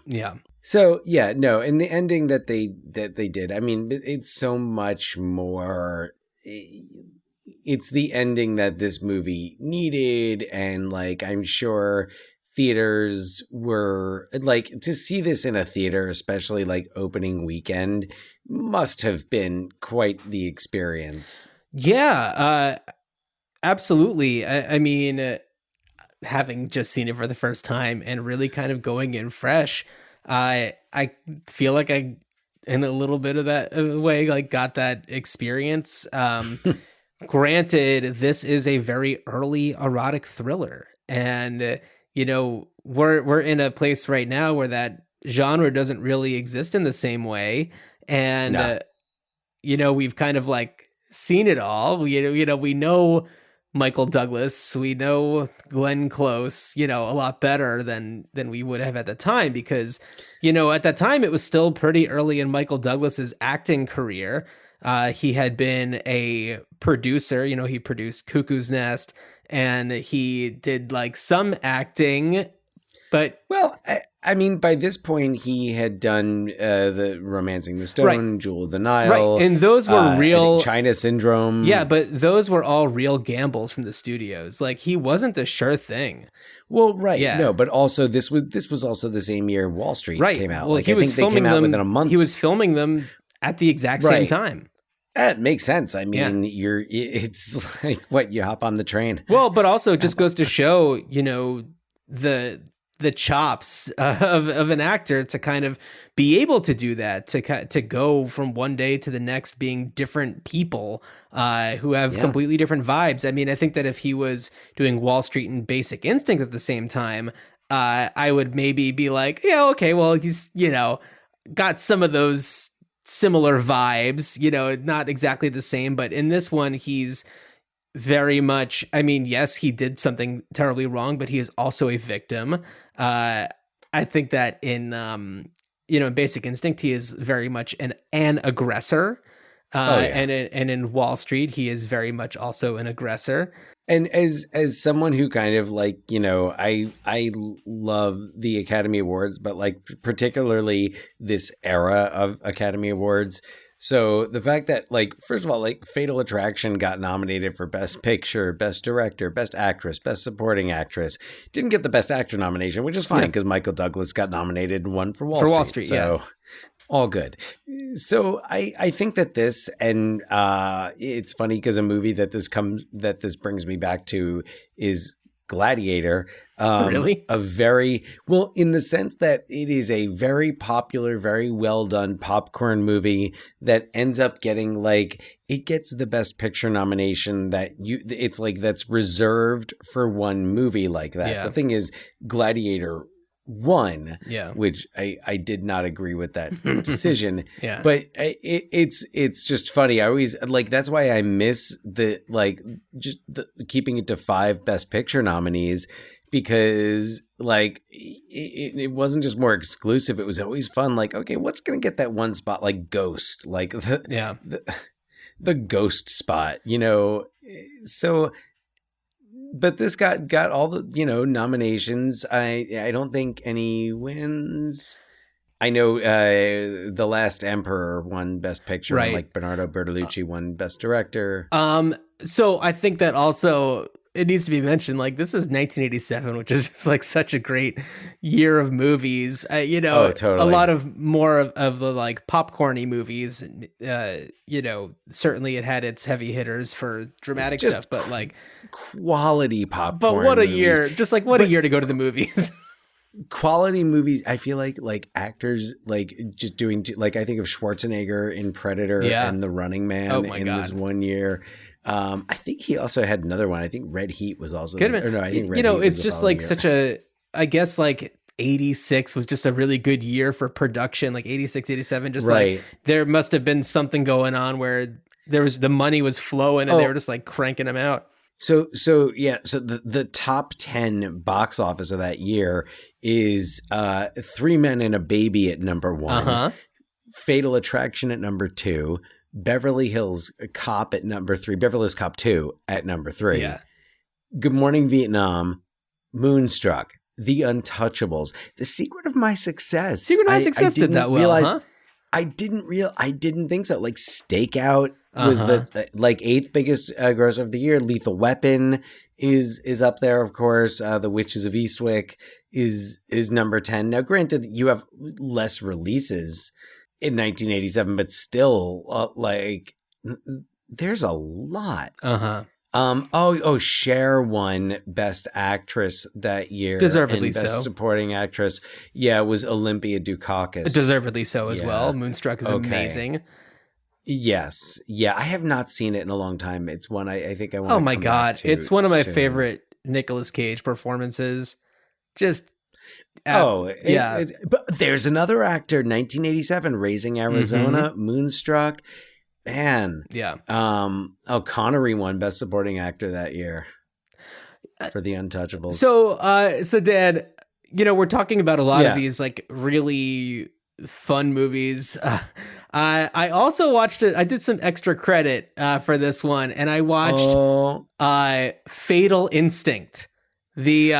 Yeah. So no, and the ending that they did, I mean, it's so much more. It's the ending that this movie needed, and like I'm sure theaters were like, to see this in a theater, especially like opening weekend, must have been quite the experience. Yeah, absolutely. I mean, having just seen it for the first time and really kind of going in fresh, I feel like I, in a little bit of that way, like got that experience. Granted, this is a very early erotic thriller, and we're in a place right now where that genre doesn't really exist in the same way, and we've kind of like seen it all. We know Michael Douglas, we know Glenn Close, a lot better than we would have at the time, because at that time it was still pretty early in Michael Douglas's acting career. He had been a producer, he produced Cuckoo's Nest, and he did like some acting, but I mean, by this point he had done the Romancing the Stone, Jewel of the Nile, right, and those were real China Syndrome. Yeah, but those were all real gambles from the studios. Like, he wasn't a sure thing. Well, right, no, but also this was also the same year Wall Street came out. Well, like, I think they came out within a month. He was filming them at the exact same time. That makes sense. I mean, it's like, what, you hop on the train. Well, but also it just goes to show, the chops of an actor to kind of be able to do that, to go from one day to the next being different people who have completely different vibes. I mean, I think that if he was doing Wall Street and Basic Instinct at the same time, I would maybe be like, yeah, okay, well, he's, got some of those similar vibes, not exactly the same, but in this one, he's very much, I mean, yes, he did something terribly wrong, but he is also a victim. I think that in Basic Instinct, he is very much an aggressor. And in Wall Street, he is very much also an aggressor. And as someone who kind of like, I love the Academy Awards, but like particularly this era of Academy Awards. So the fact that, like, first of all, like, Fatal Attraction got nominated for Best Picture, Best Director, Best Actress, Best Supporting Actress, didn't get the Best Actor nomination, which is fine because Michael Douglas got nominated and won for Wall Street. So all good. So I think that this, and it's funny because a movie that this brings me back to is Gladiator. Really? In the sense that it is a very popular, very well done popcorn movie that ends up getting, like, it gets the Best Picture nomination it's like that's reserved for one movie like that. Yeah. The thing is, Gladiator won, which I did not agree with that decision. But it's just funny. I always, like, that's why I miss keeping it to 5 Best Picture nominees, because like it wasn't just more exclusive. It was always fun. Like, okay, what's going to get that one spot? Like Ghost, like the Ghost spot, so. But this got all the, nominations. I don't think any wins. I know The Last Emperor won Best Picture, and like Bernardo Bertolucci won Best Director. So I think that also it needs to be mentioned, like, this is 1987, which is just like such a great year of movies. Totally. A lot of more of the like popcorny movies. Certainly it had its heavy hitters for dramatic stuff, but like quality popcorn. But what a movies. Year! Just like a year to go to the movies. Quality movies. I feel like actors, like, just doing, like, I think of Schwarzenegger in Predator and The Running Man in this one year. I think he also had another one. I think Red Heat was also. Could have Or been. no, I think Red You know, Heat was it's the just following like year. such a, I guess like 86 was just a really good year for production, like 86, 87, just Right. like there must have been something going on where the money was flowing and they Oh. were just like cranking them out. So yeah. So the top 10 box office of that year is Three Men and a Baby at number 1, Uh-huh. Fatal Attraction at number 2, Beverly Hills Cop at number 3, Beverly Hills Cop 2 at number 3. Yeah. Good Morning Vietnam, Moonstruck, The Untouchables, The Secret of My Success. Secret of My Success did didn't that well, realize- huh? I didn't think so. Like Stakeout was the like 8th biggest gross of the year. Lethal Weapon is up there, of course. The Witches of Eastwick is number 10. Now, granted, you have less releases in 1987, but still, like there's a lot. Uh-huh. Cher won Best Actress that year. Deservedly and Best so. Supporting Actress, yeah, was Olympia Dukakis. Deservedly so as Yeah. well. Moonstruck is Okay. amazing. Yes. Yeah, I have not seen it in a long time. It's one I think I want Oh my God. It's one of my favorite Nicolas Cage performances. Just, yeah. But there's another actor, 1987, Raising Arizona, Moonstruck. Man. Yeah. Connery won Best Supporting Actor that year for The Untouchables. So Dan, you know, we're talking about a lot Yeah. of these like really fun movies. I also watched it. I did some extra credit for this one, and I watched Fatal Instinct, the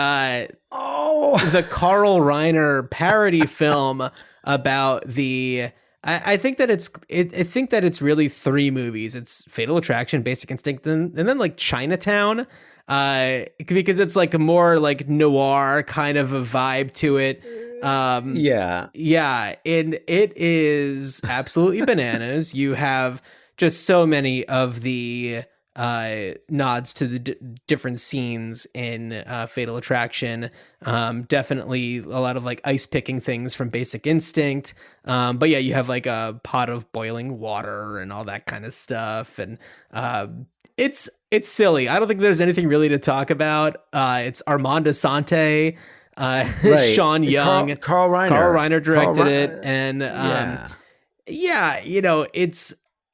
Carl Reiner parody film about the. I think that it's really 3 movies. It's Fatal Attraction, Basic Instinct, and then like Chinatown, because it's like a more like noir kind of a vibe to it. Yeah, and it is absolutely bananas. You have just so many of the nods to the different scenes in Fatal Attraction. Definitely a lot of like ice picking things from Basic Instinct. But yeah, you have like a pot of boiling water and all that kind of stuff. And it's silly. I don't think there's anything really to talk about. It's Armand Assante, Sean Young, Carl Reiner. Carl Reiner directed it. And yeah, you know,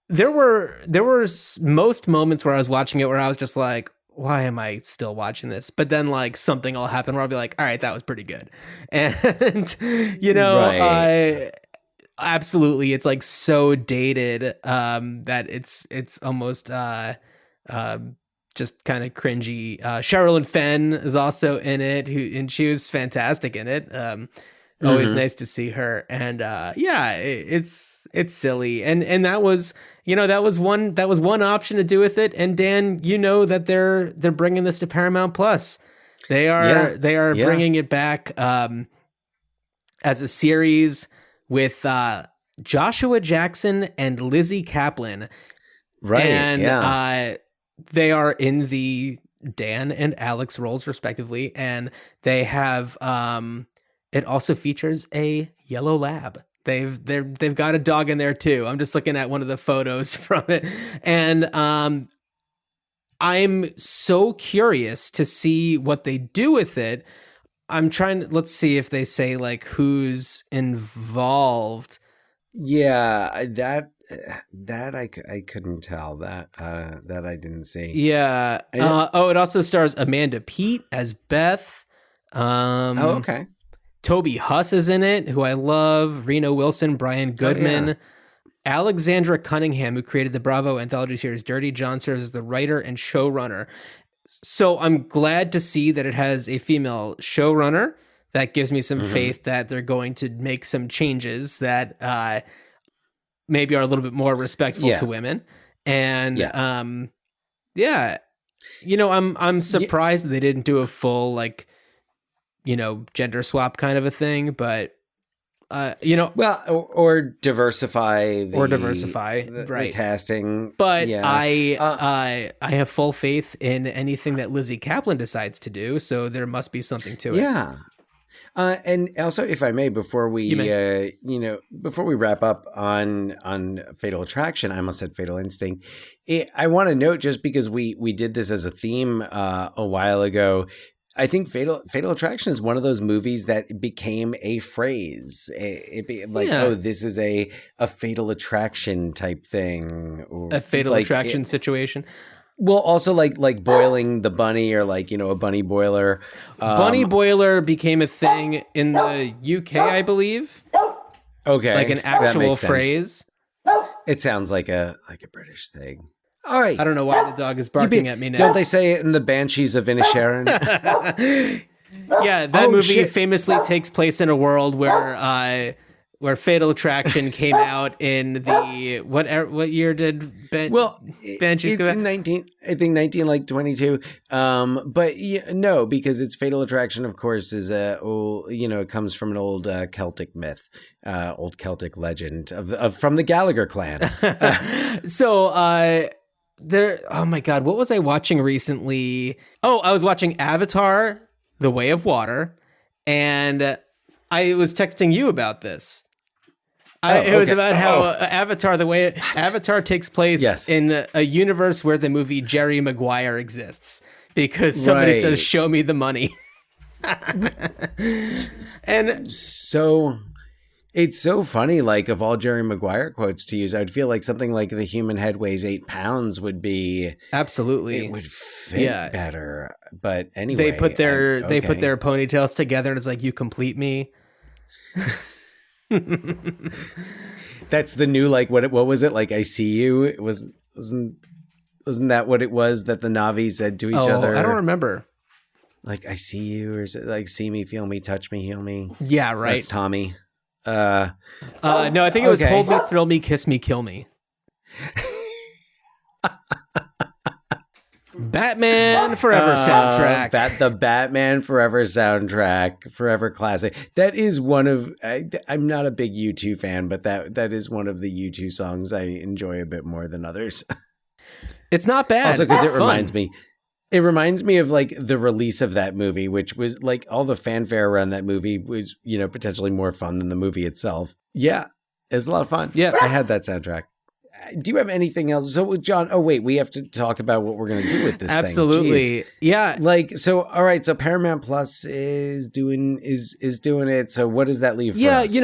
there were most moments where I was watching it where I was just like, why am I still watching this? But then like something will happen where I'll be like, all right, that was pretty good. And you know, absolutely, it's like so dated that it's almost just kind of cringy. Sherilyn Fenn is also in it, and she was fantastic in it. Always nice to see her. And yeah, it's silly. And that was, you know, that was one option to do with it. And Dan, you know that they're bringing this to Paramount Plus. They are bringing it back as a series with Joshua Jackson and Lizzie Kaplan. Right. And they are in the Dan and Alex roles respectively, and they have it also features a yellow lab. They've got a dog in there too. I'm just looking at one of the photos from it, and I'm so curious to see what they do with it. Let's see if they say like who's involved. Yeah, that I couldn't tell. That I didn't see. Yeah. It also stars Amanda Peet as Beth. Okay. Toby Huss is in it, who I love. Reno Wilson, Brian Goodman. Alexandra Cunningham, who created the Bravo anthology series Dirty John, serves as the writer and showrunner. So I'm glad to see that it has a female showrunner. That gives me some faith that they're going to make some changes that maybe are a little bit more respectful to women. And you know, I'm surprised that they didn't do a full like, you know, gender swap kind of a thing, but you know, well, or diversify the casting. But I have full faith in anything that Lizzie Kaplan decides to do, so there must be something to it. Yeah. And also, if I may, before we, You may. before we wrap up on Fatal Attraction, I almost said Fatal Instinct. I want to note, just because we did this as a theme a while ago, I think Fatal Attraction is one of those movies that became a phrase. Oh, this is a fatal attraction type thing, or A fatal attraction situation. Well, also like boiling the bunny, or a bunny boiler. Bunny boiler became a thing in the UK, I believe. Okay, Like an that actual makes sense. phrase. It sounds like a British thing. All right, I don't know why the dog is barking at me now. Don't they say it in the Banshees of Inisherin? Yeah, that movie shit. famously takes place in a world where Fatal Attraction came out in the what year did Banshees it's come out? in 1922. But no, because it's Fatal Attraction, of course, is it comes from an old Celtic myth, old Celtic legend of from the Gallagher clan. So oh my God, what was I watching recently? Oh, I was watching Avatar: The Way of Water, and I was texting you about this. It was about how Avatar: The Way Avatar takes place in a universe where the movie Jerry Maguire exists, because somebody says, "Show me the money." And so it's so funny. Like, of all Jerry Maguire quotes to use, I'd feel like something like "the human head weighs 8 pounds" would be absolutely, it would fit better. But anyway, they put their ponytails together, and it's like, "You complete me." That's the new, like, what was it, like, "I see you"? Wasn't that what it was that the Na'vi said to each other? I don't remember. Like, "I see you," or is it like, "See me, feel me, touch me, heal me"? Yeah, right. That's Tommy. No, I think it was "Hold me, thrill me, kiss me, kill me." Batman Forever soundtrack. The Batman Forever soundtrack, forever classic. That is one of, I'm not a big U2 fan, but that is one of the U2 songs I enjoy a bit more than others. It's not bad. Also, because it reminds me of like the release of that movie, which was like all the fanfare around that movie was, potentially more fun than the movie itself. Yeah, it was a lot of fun. Yeah, I had that soundtrack. Do you have anything else? So, John, we have to talk about what we're going to do with this Absolutely. thing. Yeah. All right. So Paramount Plus is doing it. So what does that leave for us?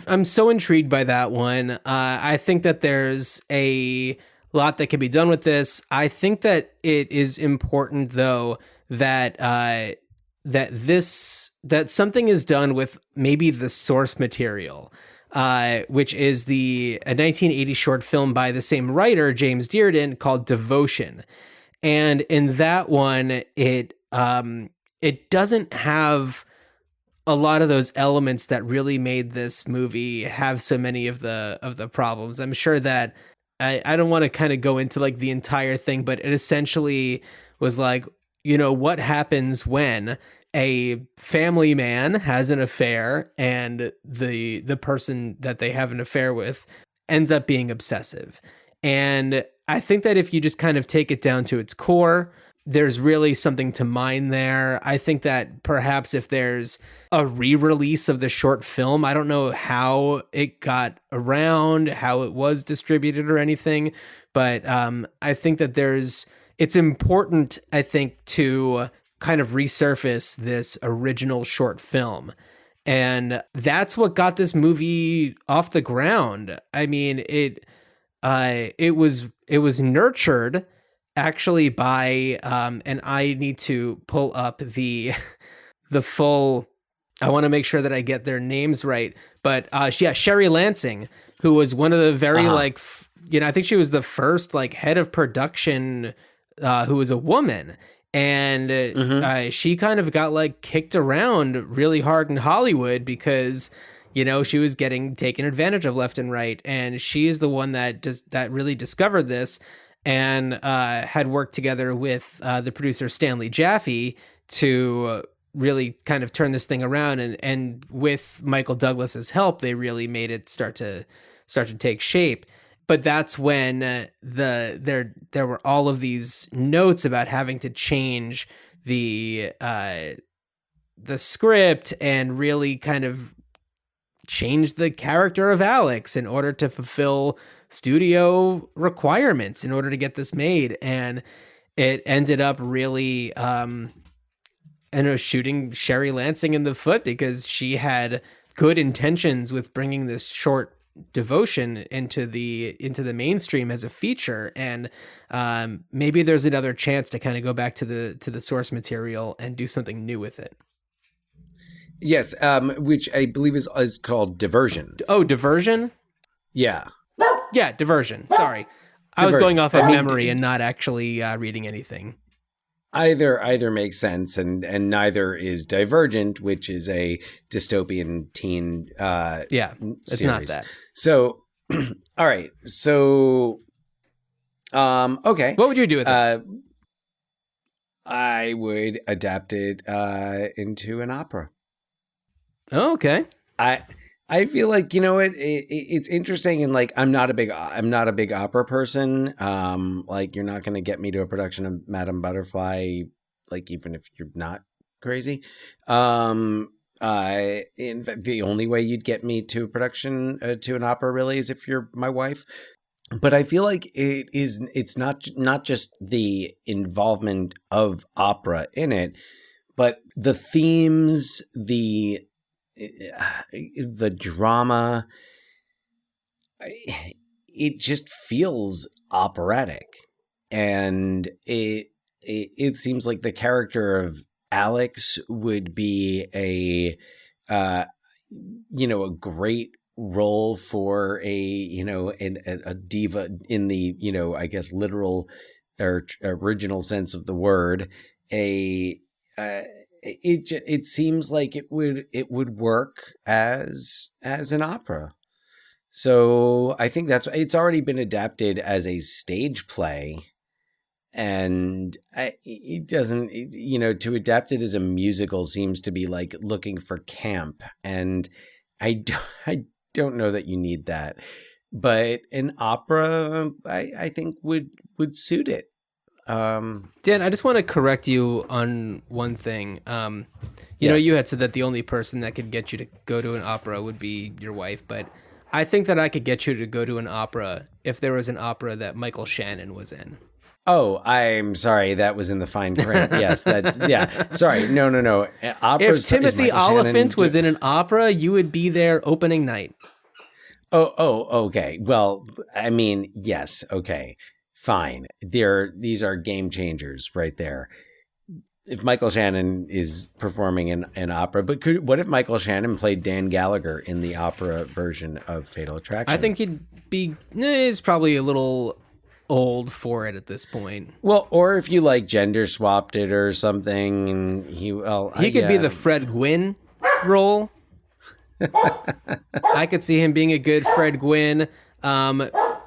I'm so intrigued by that one. I think that there's a lot that can be done with this. I think that it is important, though, that something is done with maybe the source material. Which is a 1980 short film by the same writer, James Dearden, called Devotion. And in that one, it doesn't have a lot of those elements that really made this movie have so many of the problems. I'm sure that I don't want to kind of go into like the entire thing, but it essentially was like, what happens when a family man has an affair and the person that they have an affair with ends up being obsessive. And I think that if you just kind of take it down to its core, there's really something to mine there. I think that perhaps if there's a re-release of the short film, I don't know how it got around, how it was distributed or anything, but I think that it's important, I think, to kind of resurface this original short film. And that's what got this movie off the ground. I mean, it was nurtured actually by and I need to pull up the full, I want to make sure that I get their names right, but Sherry Lansing, who was one of the very I think she was the first like head of production who was a woman. And she kind of got like kicked around really hard in Hollywood because, she was getting taken advantage of left and right. And she is the one that really discovered this and had worked together with the producer Stanley Jaffe to really kind of turn this thing around. And with Michael Douglas's help, they really made it start to take shape. But that's when there were all of these notes about having to change the the script and really kind of changed the character of Alex in order to fulfill studio requirements in order to get this made. And it ended up really, shooting Sherry Lansing in the foot because she had good intentions with bringing this short devotion into the mainstream as a feature. And maybe there's another chance to kind of go back to the source material and do something new with it. Yes, which I believe is called Diversion. Oh, Diversion? Yeah. Yeah, Diversion. Sorry. I was going off of memory and not actually reading anything. Either makes sense, and neither is Divergent, which is a dystopian teen it's not that. So, all right. So, okay. What would you do with it? I would adapt it into an opera. Oh, okay. I feel like, it's interesting, and like I'm not a big opera person. Like you're not going to get me to a production of Madame Butterfly, like even if you're not crazy. In fact, the only way you'd get me to a production to an opera really is if you're my wife. But I feel like it's not just the involvement of opera in it, but the themes, the drama, it just feels operatic, and it seems like the character of Alex would be a great role for a diva in the I guess literal or original sense of the word. It seems like it would work as an opera. So I think it's already been adapted as a stage play, and to adapt it as a musical seems to be like looking for camp, and I don't know that you need that, but an opera I think would suit it. Dan, I just want to correct you on one thing. You had said that the only person that could get you to go to an opera would be your wife, but I think that I could get you to go to an opera if there was an opera that Michael Shannon was in. Oh, I'm sorry. That was in the fine print. Yes, sorry. No. If Timothy Oliphant was in an opera, you would be there opening night. Oh, okay. Well, I mean, yes. Okay. Fine. These are game changers right there. If Michael Shannon is performing in an opera, but what if Michael Shannon played Dan Gallagher in the opera version of Fatal Attraction? I think he's probably a little old for it at this point. Well, or if you like gender swapped it or something, and he could be the Fred Gwynn role. I could see him being a good Fred Gwynn.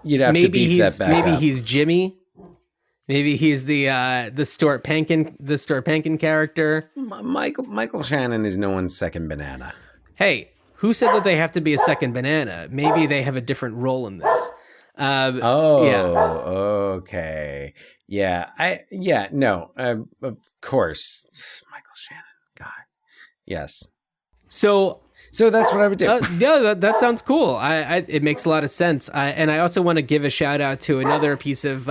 You'd have to beef that back maybe up. He's Jimmy. Maybe he's the Stuart Pankin character. Michael Shannon is no one's second banana. Hey, who said that they have to be a second banana? Maybe they have a different role in this. Okay. Yeah. No. Of course, Michael Shannon. God. Yes. So that's what I would do. That sounds cool. It makes a lot of sense. And I also want to give a shout out to another piece of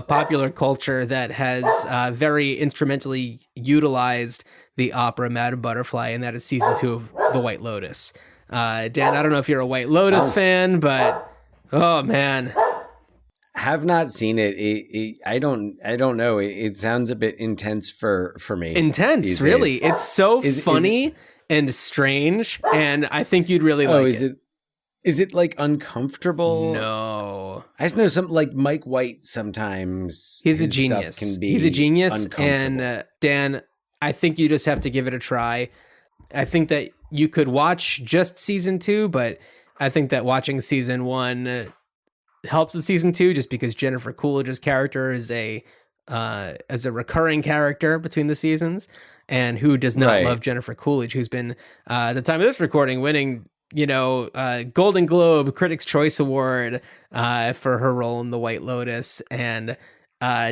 popular culture that has very instrumentally utilized the opera Madame Butterfly, and that is season 2 of The White Lotus. Dan, I don't know if you're a White Lotus fan, but oh man, have not seen it. I don't know. It sounds a bit intense for me. Intense, really. It's so funny and strange, and I think you'd really like it. Is it like uncomfortable? No. I just know some like Mike White sometimes. He's a genius. He's a genius. And Dan, I think you just have to give it a try. I think that you could watch just season 2, but I think that watching season 1 helps with season 2 just because Jennifer Coolidge's character is a recurring character between the seasons. And who does not love Jennifer Coolidge, who's been, at the time of this recording, winning, Golden Globe Critics' Choice Award for her role in The White Lotus, and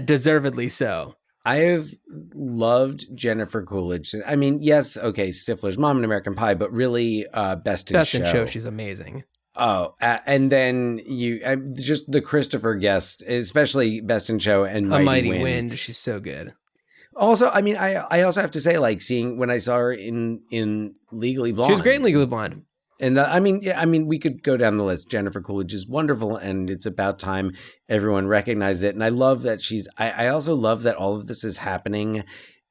deservedly so. I have loved Jennifer Coolidge. I mean, yes, okay, Stifler's Mom and American Pie, but really Best in Show. She's amazing. Oh, and then just the Christopher Guest, especially Best in Show and A Mighty Wind. She's so good. Also, I mean, I also have to say, like, seeing when I saw her in Legally Blonde. She was great in Legally Blonde. And we could go down the list. Jennifer Coolidge is wonderful, and it's about time everyone recognizes it. And I love that I also love that all of this is happening.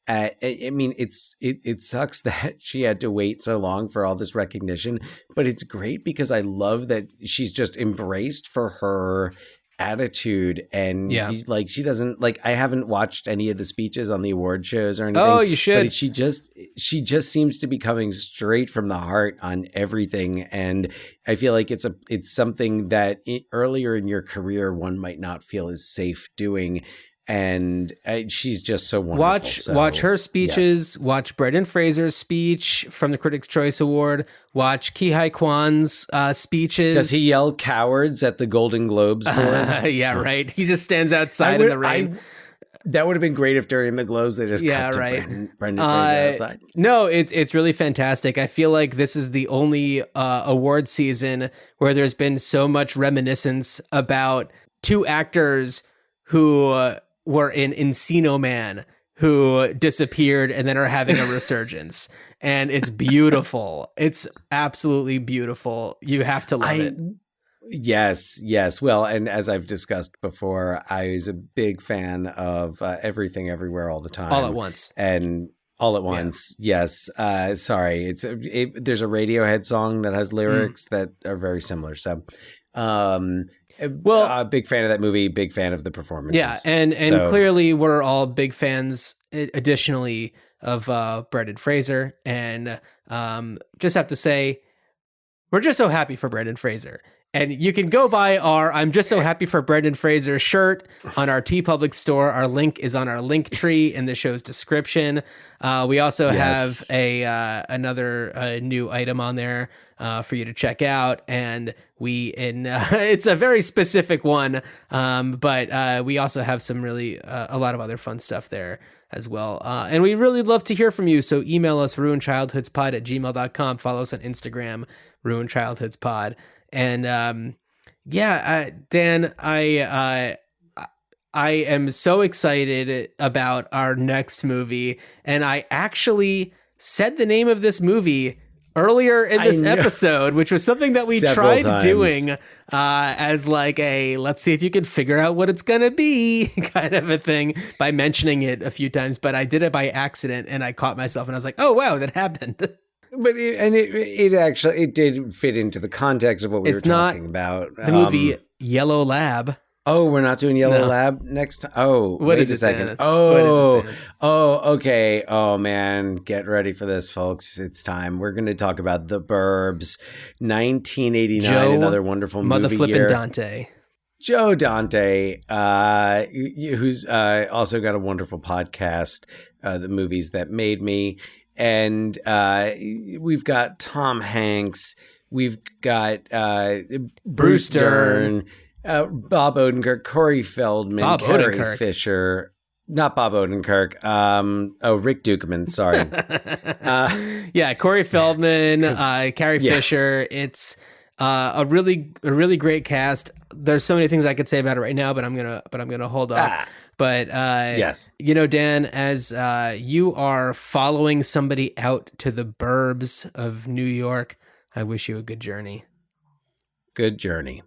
It sucks that she had to wait so long for all this recognition, but it's great because I love that she's just embraced for her attitude, and she doesn't like. I haven't watched any of the speeches on the award shows or anything. Oh, you should. But she just seems to be coming straight from the heart on everything, and I feel like it's something that earlier in your career one might not feel as safe doing. And she's just so wonderful. Watch her speeches. Yes. Watch Brendan Fraser's speech from the Critics' Choice Award. Watch Ki-Hai Kwan's speeches. Does he yell "cowards" at the Golden Globes board? Yeah, right. He just stands outside in the rain. That would have been great if during the Globes they just cut to Brendan Fraser outside. No, it's really fantastic. I feel like this is the only award season where there's been so much reminiscence about two actors who were in Encino Man, who disappeared and then are having a resurgence. And it's beautiful. It's absolutely beautiful. You have to love it. Yes. Well, and as I've discussed before, I was a big fan of Everything Everywhere All the Time. All at Once. And All at Once, yes. Sorry, there's a Radiohead song that has lyrics that are very similar. So, big fan of that movie, big fan of the performances. Yeah, and clearly we're all big fans, additionally, of Brendan Fraser. And just have to say, we're just so happy for Brendan Fraser. And you can go buy our I'm Just So Happy for Brendan Fraser shirt on our TeePublic store. Our link is on our link tree in the show's description. We also have another new item on there for you to check out. And it's a very specific one, but we also have some really a lot of other fun stuff there as well. And we really love to hear from you. So email us ruinchildhoodspod@gmail.com. Follow us on Instagram, ruinchildhoodspod. And Dan, I am so excited about our next movie, and I actually said the name of this movie earlier in this episode, which was something that we tried doing as like a let's see if you can figure out what it's gonna be kind of a thing by mentioning it a few times, but I did it by accident and I caught myself and I was like, oh wow, that happened. But it did fit into the context of what we were talking about. The movie Yellow Lab. Oh, we're not doing Yellow Lab next time? Oh, wait a second. Okay. Oh, man. Get ready for this, folks. It's time. We're going to talk about The Burbs, 1989, another wonderful movie year. Mother-flippin' Dante. Joe Dante, who's also got a wonderful podcast, The Movies That Made Me. And we've got Tom Hanks, we've got Bruce Dern, Bob Odenkirk, Corey Feldman, Carrie Fisher, not Bob Odenkirk. Rick Dukeman. Sorry. Corey Feldman, Carrie Fisher. It's a really great cast. There's so many things I could say about it right now, but I'm gonna hold off. But yes, Dan, as you are following somebody out to the burbs of New York, I wish you a good journey. Good journey.